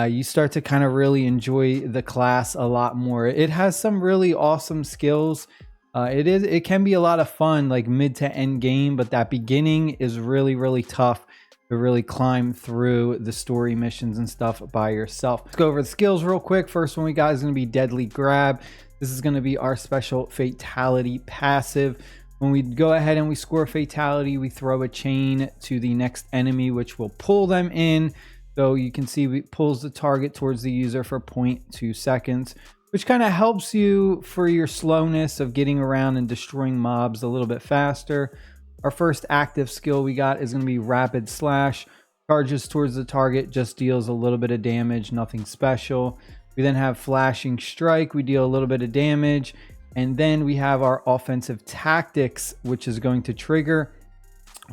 you start to kind of really enjoy the class a lot more. It has some really awesome skills. It can be a lot of fun like mid to end game, but that beginning is really tough to really climb through the story missions and stuff by yourself. Let's go over the skills real quick. First one we got is going to be Deadly Grab. This is going to be our special fatality passive. When we go ahead and we score a fatality, we throw a chain to the next enemy, which will pull them in. So you can see it pulls the target towards the user for 0.2 seconds, which kind of helps you for your slowness of getting around and destroying mobs a little bit faster. Our first active skill we got is going to be Rapid Slash. Charges towards the target, just deals a little bit of damage, nothing special. We then have Flashing Strike. We deal a little bit of damage. And then we have our Offensive Tactics, which is going to trigger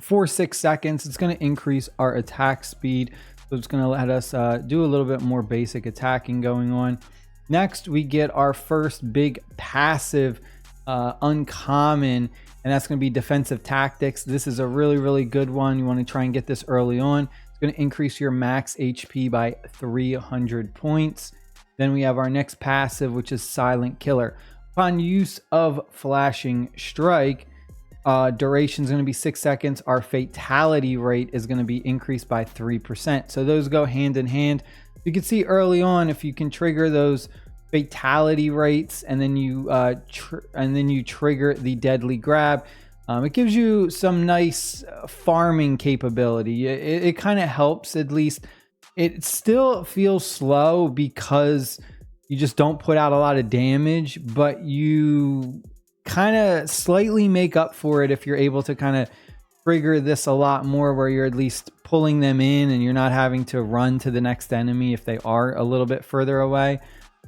for 6 seconds. It's going to increase our attack speed. So it's going to let us do a little bit more basic attacking going on. Next, we get our first big passive uncommon, and that's going to be Defensive Tactics. This is a really good one. You want to try and get this early on. It's going to increase your max HP by 300 points. Then we have our next passive, which is Silent Killer. Upon use of Flashing Strike, duration is going to be 6 seconds. Our fatality rate is going to be increased by 3%. So those go hand in hand. You can see early on, if you can trigger those fatality rates and then you trigger the Deadly Grab, it gives you some nice farming capability. It kind of helps. At least it still feels slow because you just don't put out a lot of damage, but you kind of slightly make up for it if you're able to kind of trigger this a lot more, where you're at least pulling them in and you're not having to run to the next enemy if they are a little bit further away.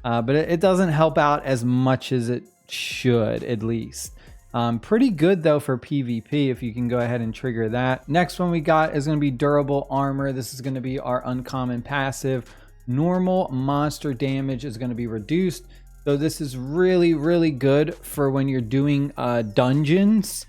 But it doesn't help out as much as it should, at least. Pretty good though for PvP if you can go ahead and trigger that. Next one we got is going to be Durable Armor. This is going to be our uncommon passive. Normal monster damage is going to be reduced. So this is really good for when you're doing dungeons.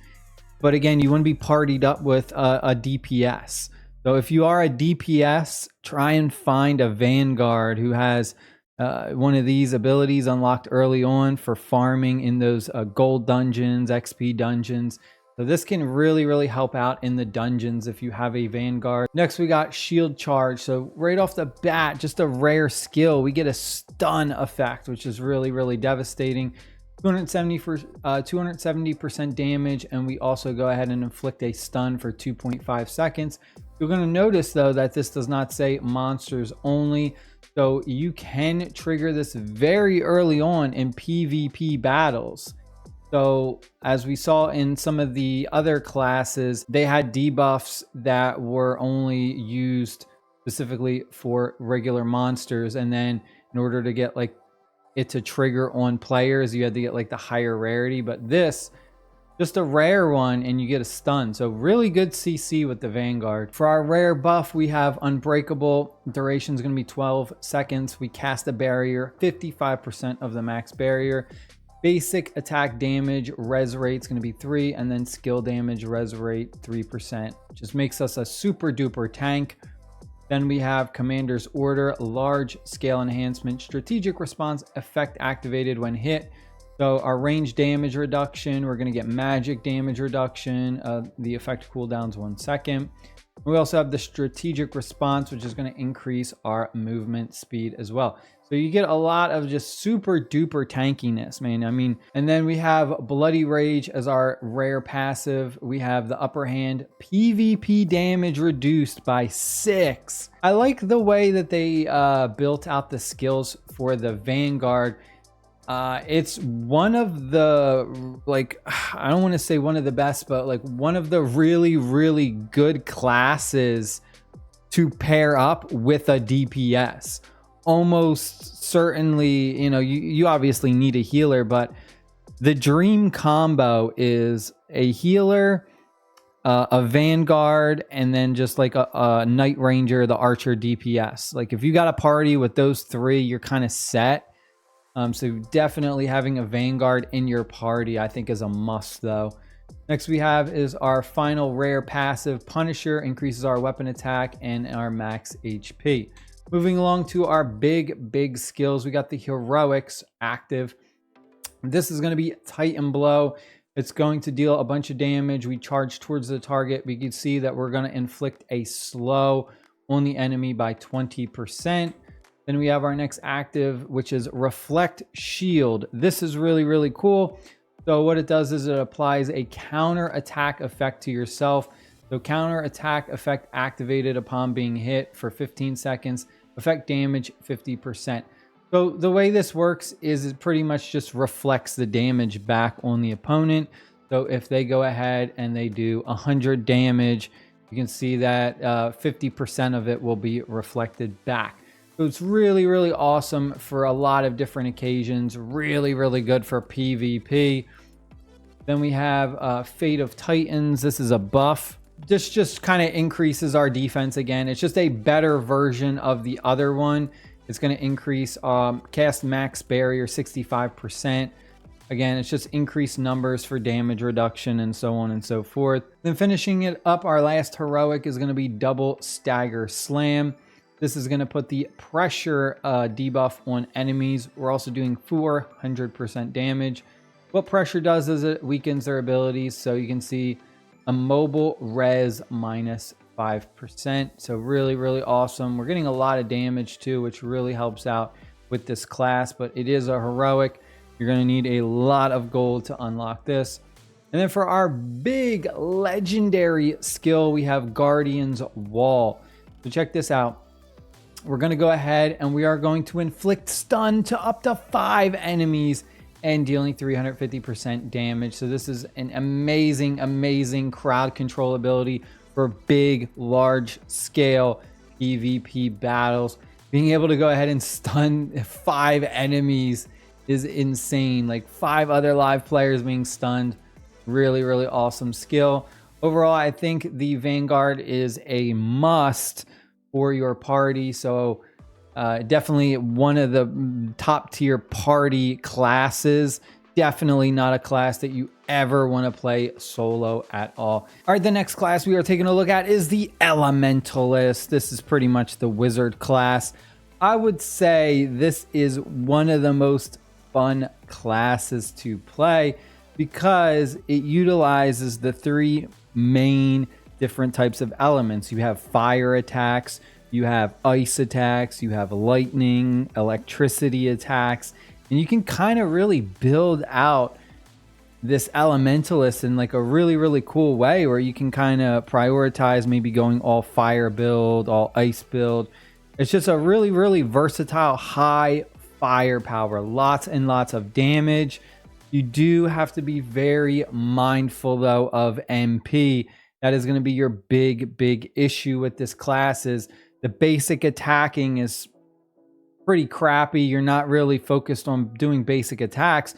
But again, you want to be partied up with a DPS. So if you are a DPS, try and find a Vanguard who has one of these abilities unlocked early on for farming in those gold dungeons, XP dungeons. So this can really help out in the dungeons if you have a Vanguard. Next we got Shield Charge. So right off the bat, just a rare skill, we get a stun effect, which is really devastating. 270% damage, and we also go ahead and inflict a stun for 2.5 seconds. You're going to notice though that this does not say monsters only. So you can trigger this very early on in PvP battles. So as we saw in some of the other classes, they had debuffs that were only used specifically for regular monsters. And then in order to get like it to trigger on players, you had to get like the higher rarity. But this, just a rare one and you get a stun. So really good CC with the Vanguard. For our rare buff, we have Unbreakable. Duration is going to be 12 seconds. We cast a barrier, 55% of the max barrier. Basic attack damage res rate is going to be 3, and then skill damage res rate 3%. Just makes us a super duper tank. Then we have Commander's Order, large scale enhancement, strategic response effect activated when hit. So our range damage reduction, we're going to get magic damage reduction. The effect cooldowns 1 second. We also have the strategic response, which is going to increase our movement speed as well. So you get a lot of just super duper tankiness, man. I mean, and then we have Bloody Rage as our rare passive. We have the upper hand, PvP damage reduced by 6. I like the way that they built out the skills for the Vanguard. It's one of the, like, I don't want to say one of the best, but like one of the really, really good classes to pair up with a DPS. Almost certainly, you know, you obviously need a healer, but the dream combo is a healer, a Vanguard, and then just like a Night Ranger, the Archer DPS. Like if you got a party with those 3, you're kind of set. So definitely having a Vanguard in your party, I think, is a must though. Next we have is our final rare passive, Punisher, increases our weapon attack and our max HP. Moving along to our big skills, we got the Heroics active. This is going to be Titan Blow. It's going to deal a bunch of damage. We charge towards the target. We can see that we're going to inflict a slow on the enemy by 20%. Then we have our next active, which is Reflect Shield. This is really, really cool. So what it does is it applies a counter attack effect to yourself. So counter attack effect activated upon being hit for 15 seconds. Effect damage 50%. So the way this works is it pretty much just reflects the damage back on the opponent. So if they go ahead and they do 100 damage, you can see that 50% of it will be reflected back. So it's really, really awesome for a lot of different occasions. Really, really good for PvP. Then we have Fate of Titans. This is a buff. This just kind of increases our defense again. It's just a better version of the other one. It's going to increase cast max barrier 65%. Again, it's just increased numbers for damage reduction and so on and so forth. Then finishing it up, our last heroic is going to be Double Stagger Slam. This is going to put the pressure debuff on enemies. We're also doing 400% damage. What pressure does is it weakens their abilities. So you can see a mobile res minus 5%. So really, really awesome. We're getting a lot of damage too, which really helps out with this class, but it is a heroic. You're going to need a lot of gold to unlock this. And then for our big legendary skill, we have Guardian's Wall. So check this out. We're going to go ahead and we are going to inflict stun to up to 5 enemies and dealing 350% damage. So this is an amazing, amazing crowd control ability for big, large scale PvP battles. Being able to go ahead and stun 5 enemies is insane. Like 5 other live players being stunned. Really, really awesome skill. Overall, I think the Vanguard is a must for your party. So definitely one of the top tier party classes. Definitely not a class that you ever want to play solo at all. All right, the next class we are taking a look at is the Elementalist. This is pretty much the wizard class. I would say this is one of the most fun classes to play because it utilizes the 3 main different types of elements. You have fire attacks, you have ice attacks, you have lightning, electricity attacks, and you can kind of really build out this Elementalist in like a really, really cool way where you can kind of prioritize maybe going all fire build, all ice build. It's just a really, really versatile, high firepower, lots and lots of damage. You do have to be very mindful though of MP. That is going to be your big issue with this class. Is the basic attacking is pretty crappy. You're not really focused on doing basic attacks.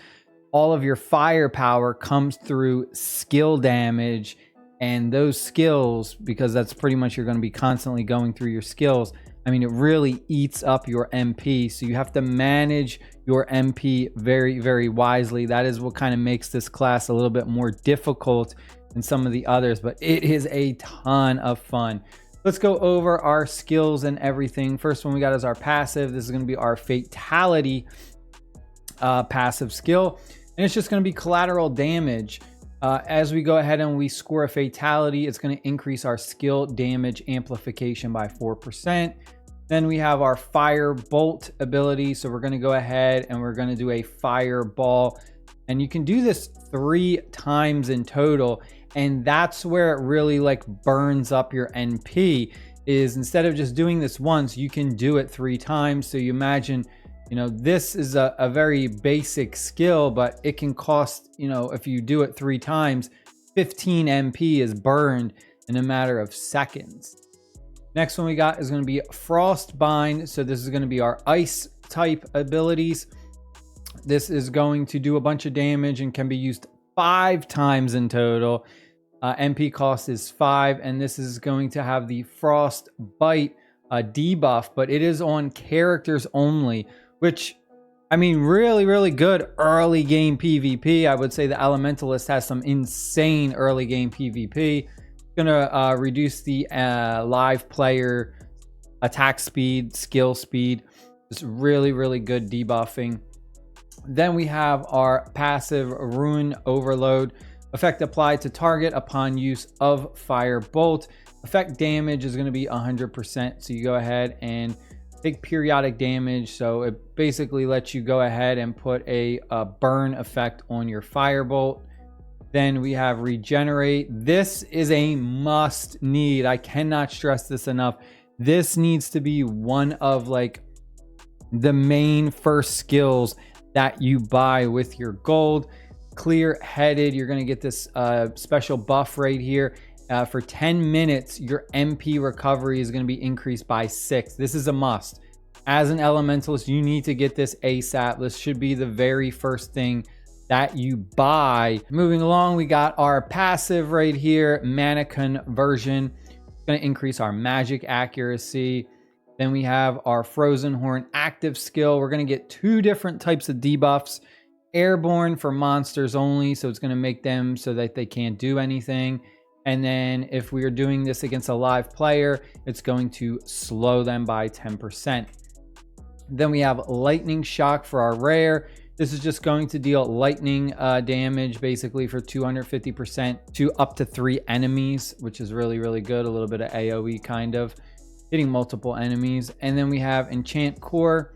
All of your firepower comes through skill damage, and those skills, because that's pretty much you're going to be constantly going through your skills. I mean, it really eats up your MP, so you have to manage your MP very wisely. That is what kind of makes this class a little bit more difficult than some of the others, but it is a ton of fun. Let's go over our skills and everything. First one we got is our passive. This is going to be our fatality passive skill, and it's just going to be collateral damage. As we go ahead and we score a fatality, it's going to increase our skill damage amplification by 4%. Then we have our fire bolt ability. So we're going to go ahead and we're going to do a fireball, and you can do this 3 times in total. And that's where it really like burns up your NP, is instead of just doing this once, you can do it 3 times. So you imagine, you know, this is a very basic skill, but it can cost, you know, if you do it 3 times, 15 MP is burned in a matter of seconds. Next one we got is going to be Frostbind. So this is going to be our ice type abilities. This is going to do a bunch of damage and can be used 5 times in total. MP cost is 5, and this is going to have the Frostbite debuff, but it is on characters only, which, I mean, really good early game PvP. I would say the Elementalist has some insane early game PvP. Gonna reduce the live player attack speed, skill speed. Just really good debuffing. Then we have our passive Ruin Overload. Effect applied to target upon use of Fire Bolt. Effect damage is going to be 100%. So you go ahead and take periodic damage. So it basically lets you go ahead and put a burn effect on your Firebolt. Then we have Regenerate. This is a must need. I cannot stress this enough. This needs to be one of like the main first skills that you buy with your gold. Clear-headed, you're going to get this special buff right here. For 10 minutes, your MP recovery is going to be increased by 6. This is a must. As an Elementalist, you need to get this ASAP. This should be the very first thing that you buy. Moving along, we got our passive right here, Mana Conversion. It's going to increase our magic accuracy. Then we have our Frozen Horn active skill. We're going to get 2 different types of debuffs. Airborne for monsters only, so it's going to make them so that they can't do anything. And then if we are doing this against a live player, it's going to slow them by 10%. Then we have Lightning Shock for our rare. This is just going to deal lightning damage basically for 250% to up to 3 enemies, which is really good. A little bit of AoE kind of, hitting multiple enemies. And then we have Enchant Core.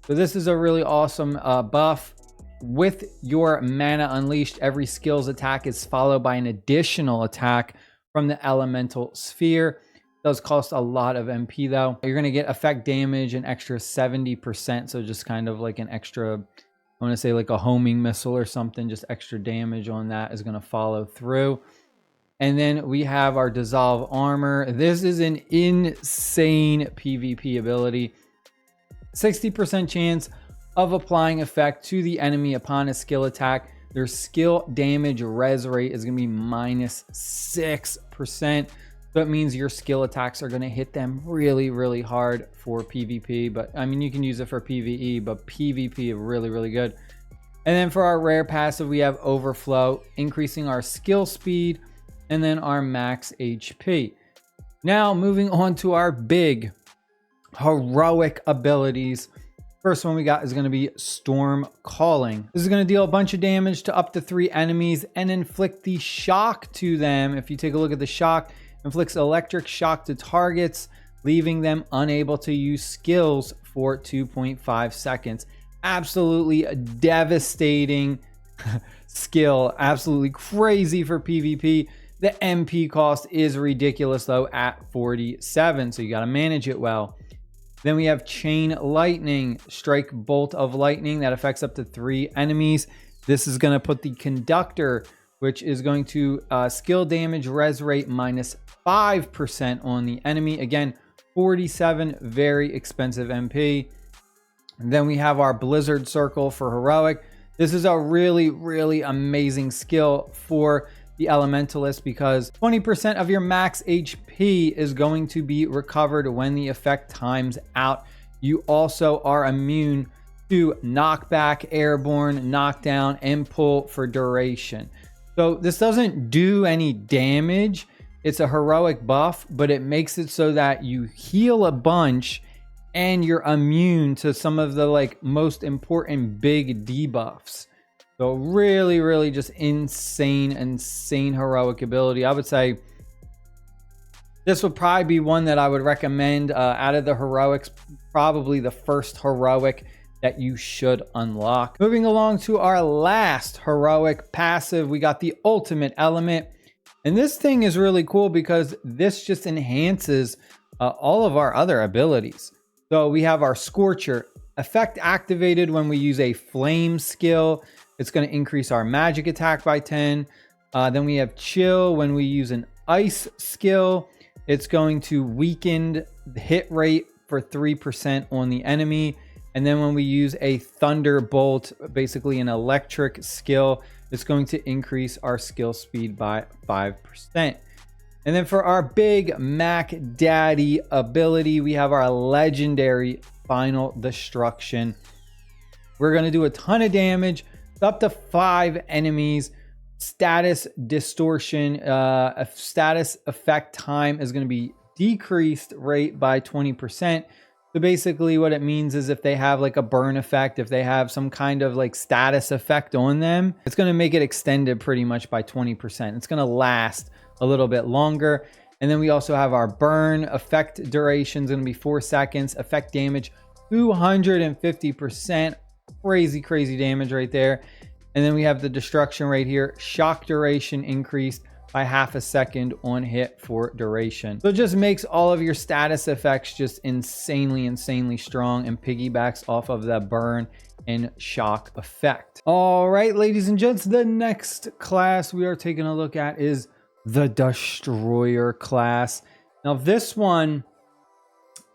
So this is a really awesome buff. With your Mana Unleashed, every skill's attack is followed by an additional attack from the elemental sphere. It does cost a lot of MP though. You're going to get effect damage an extra 70%. So just kind of like an extra, I want to say like a homing missile or something, just extra damage on that is going to follow through. And then we have our Dissolve Armor. This is an insane PvP ability. 60% chance of applying effect to the enemy upon a skill attack. Their skill damage res rate is going to be -6%. So it means your skill attacks are going to hit them really hard for PvP. But I mean, you can use it for PvE, but PvP is really good. And then for our rare passive, we have Overflow, increasing our skill speed and then our max HP. Now moving on to our big heroic abilities. First one we got is going to be Storm Calling. This is going to deal a bunch of damage to up to 3 enemies and inflict the shock to them. If you take a look at the shock, inflicts electric shock to targets, leaving them unable to use skills for 2.5 seconds. Absolutely devastating skill. Absolutely crazy for PvP. The MP cost is ridiculous though at 47, so you got to manage it well. Then we have Chain Lightning, strike bolt of lightning that affects up to 3 enemies. This is going to put the conductor, which is going to skill damage res rate minus 5% on the enemy. Again, 47, very expensive MP. And then we have our Blizzard Circle for heroic. This is a really, really amazing skill for the Elementalist because 20% of your max HP is going to be recovered when the effect times out. You also are immune to knockback, airborne, knockdown, and pull for duration. So this doesn't do any damage. It's a heroic buff, but it makes it so that you heal a bunch and you're immune to some of the like most important big debuffs. So really, really just insane heroic ability. I would say this would probably be one that I would recommend out of the heroics, probably the first heroic that you should unlock. Moving along to our last heroic passive, we got the ultimate element. And this thing is really cool because this just enhances all of our other abilities. So we have our Scorcher, effect activated when we use a flame skill. It's going to increase our magic attack by 10. Then we have Chill when we use an ice skill. It's going to weaken the hit rate for 3% on the enemy. And then when we use a Thunderbolt, basically an electric skill, it's going to increase our skill speed by 5%. And then for our big Mac Daddy ability, we have our legendary Final Destruction. We're going to do a ton of damage, up to 5 enemies. Status distortion, status effect time is going to be decreased rate by 20%. So basically what it means is if they have like a burn effect, if they have some kind of like status effect on them, it's going to make it extended pretty much by 20%. It's going to last a little bit longer. And then we also have our burn effect duration is going to be 4 seconds, effect damage 250%. Crazy damage right there. And then we have the destruction right here, shock duration increased by half a second on hit for duration. So it just makes all of your status effects just insanely strong and piggybacks off of the burn and shock effect. All right, ladies and gents, the next class we are taking a look at is the Destroyer class. Now this one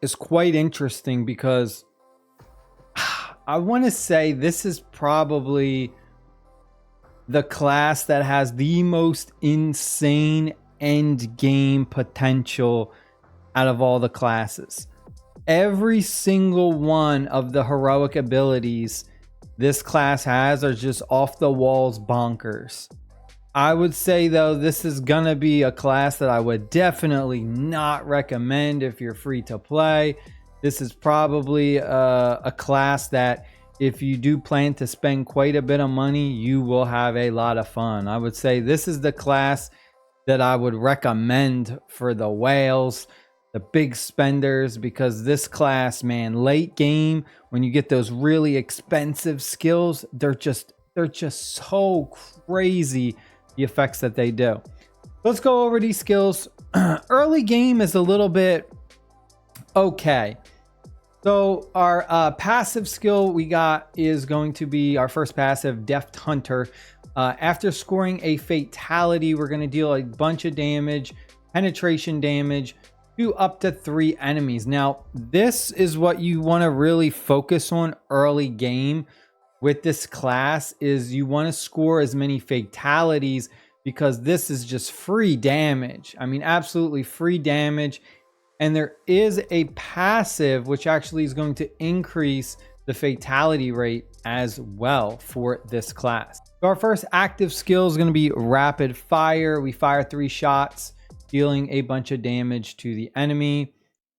is quite interesting because I want to say this is probably the class that has the most insane end game potential out of all the classes. Every single one of the heroic abilities this class has are just off the walls bonkers. I would say though, this is gonna be a class that I would definitely not recommend if you're free to play. This is probably a class that if you do plan to spend quite a bit of money, you will have a lot of fun. I would say this is the class that I would recommend for the whales, the big spenders, because this class, man, late game, when you get those really expensive skills, they're just so crazy, the effects that they do. Let's go over these skills. Early game is a little bit okay. So our passive skill we got is going to be our first passive, Deft Hunter. After scoring a fatality, we're going to deal a bunch of damage, penetration damage to up to 3 enemies. Now, this is what you want to really focus on early game with this class, is you want to score as many fatalities because this is just free damage. I mean, absolutely free damage. And there is a passive which actually is going to increase the fatality rate as well for this class. So our first active skill is going to be Rapid Fire. We fire 3 shots, dealing a bunch of damage to the enemy.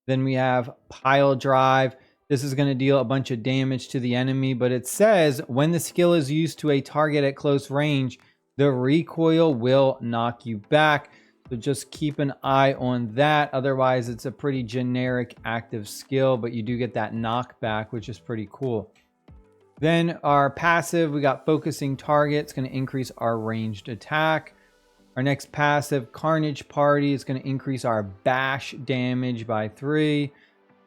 Then we have Pile Drive. This is going to deal a bunch of damage to the enemy, but it says when the skill is used to a target at close range, the recoil will knock you back. So just keep an eye on that. Otherwise, it's a pretty generic active skill, but you do get that knockback, which is pretty cool. Then our passive, we got Focusing Target. It's going to increase our ranged attack. Our next passive, Carnage Party, is going to increase our bash damage by 3.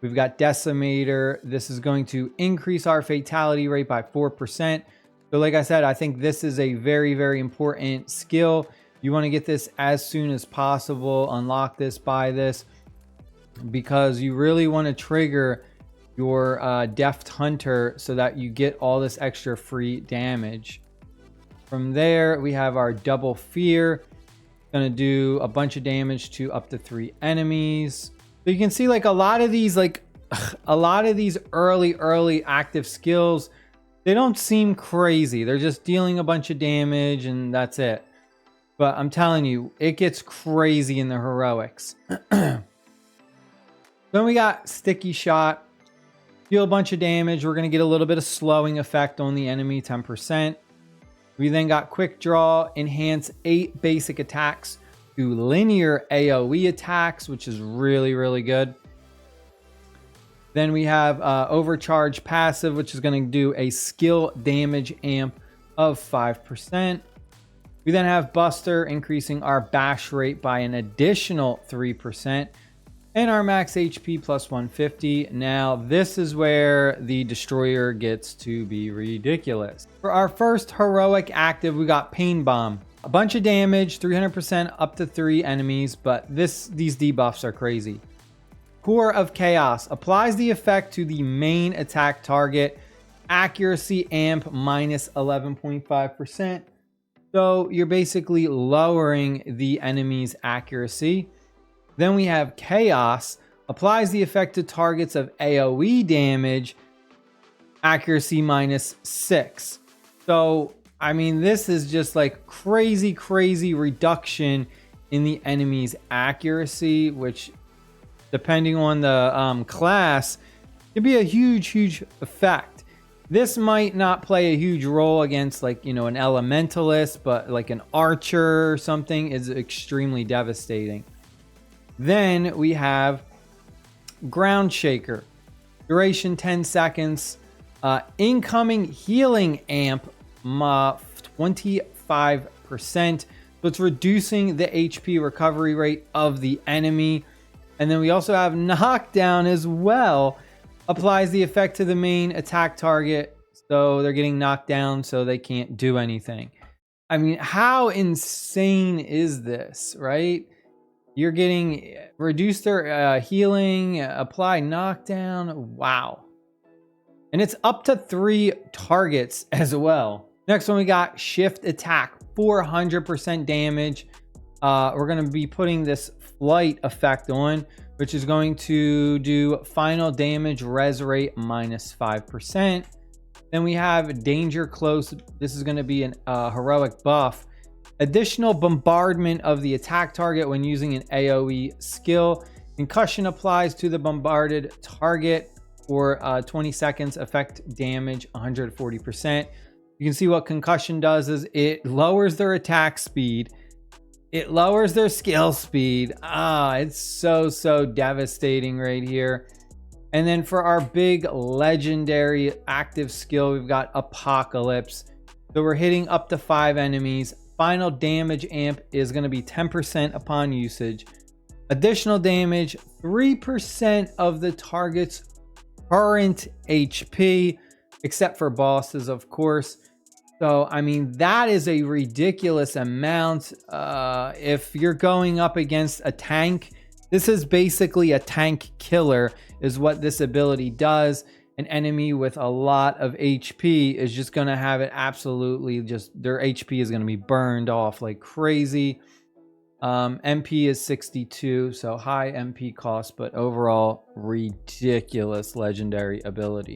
We've got Decimator. This is going to increase our fatality rate by 4%. So like I said, I think this is a very, very important skill. You want to get this as soon as possible, unlock this, buy this, because you really want to trigger your Deft Hunter so that you get all this extra free damage. From there, we have our Double Fear. Gonna do a bunch of damage to up to 3 enemies. So you can see like a lot of these early active skills, they don't seem crazy. They're just dealing a bunch of damage and that's it. But I'm telling you, it gets crazy in the heroics. Then we got Sticky Shot. Deal a bunch of damage. We're going to get a little bit of slowing effect on the enemy, 10%. We then got Quick Draw. Enhance 8 basic attacks to linear AoE attacks, which is really, really good. Then we have Overcharge Passive, which is going to do a skill damage amp of 5%. We then have Buster, increasing our bash rate by an additional 3%. And our max HP plus 150. Now, this is where the Destroyer gets to be ridiculous. For our first heroic active, we got Pain Bomb. A bunch of damage, 300% up to 3 enemies, but these debuffs are crazy. Core of Chaos applies the effect to the main attack target. Accuracy amp minus 11.5%. So you're basically lowering the enemy's accuracy. Then we have Chaos applies the effect to targets of AoE damage. Accuracy minus 6. So, I mean, this is just like crazy reduction in the enemy's accuracy, which, depending on the class, could be a huge effect. This might not play a huge role against, like, you know, an Elementalist, but like an Archer or something is extremely devastating. Then we have Ground Shaker. Duration 10 seconds. Incoming healing amp 25%. So it's reducing the HP recovery rate of the enemy. And then we also have Knockdown as well. Applies the effect to the main attack target. So they're getting knocked down so they can't do anything. I mean, how insane is this, right? You're getting reduce their healing, apply knockdown. Wow. And it's up to 3 targets as well. Next one, we got Shift Attack, 400% damage. We're going to be putting this Flight effect on, which is going to do final damage res rate minus 5%. Then we have Danger Close. This is going to be an heroic buff. Additional bombardment of the attack target when using an AoE skill. Concussion applies to the bombarded target for 20 seconds. Effect damage 140%. You can see what concussion does is it lowers their attack speed. It lowers their skill speed. It's so devastating right here. And then for our big legendary active skill, we've got Apocalypse. So we're hitting up to 5 enemies. Final damage amp is going to be 10% upon usage. Additional damage, 3% of the target's current HP, except for bosses, of course. So, I mean, that is a ridiculous amount. If you're going up against a tank, this is basically a tank killer, is what this ability does. An enemy with a lot of HP is just going to have it absolutely just, their HP is going to be burned off like crazy. MP is 62, so high MP cost, but overall ridiculous legendary ability.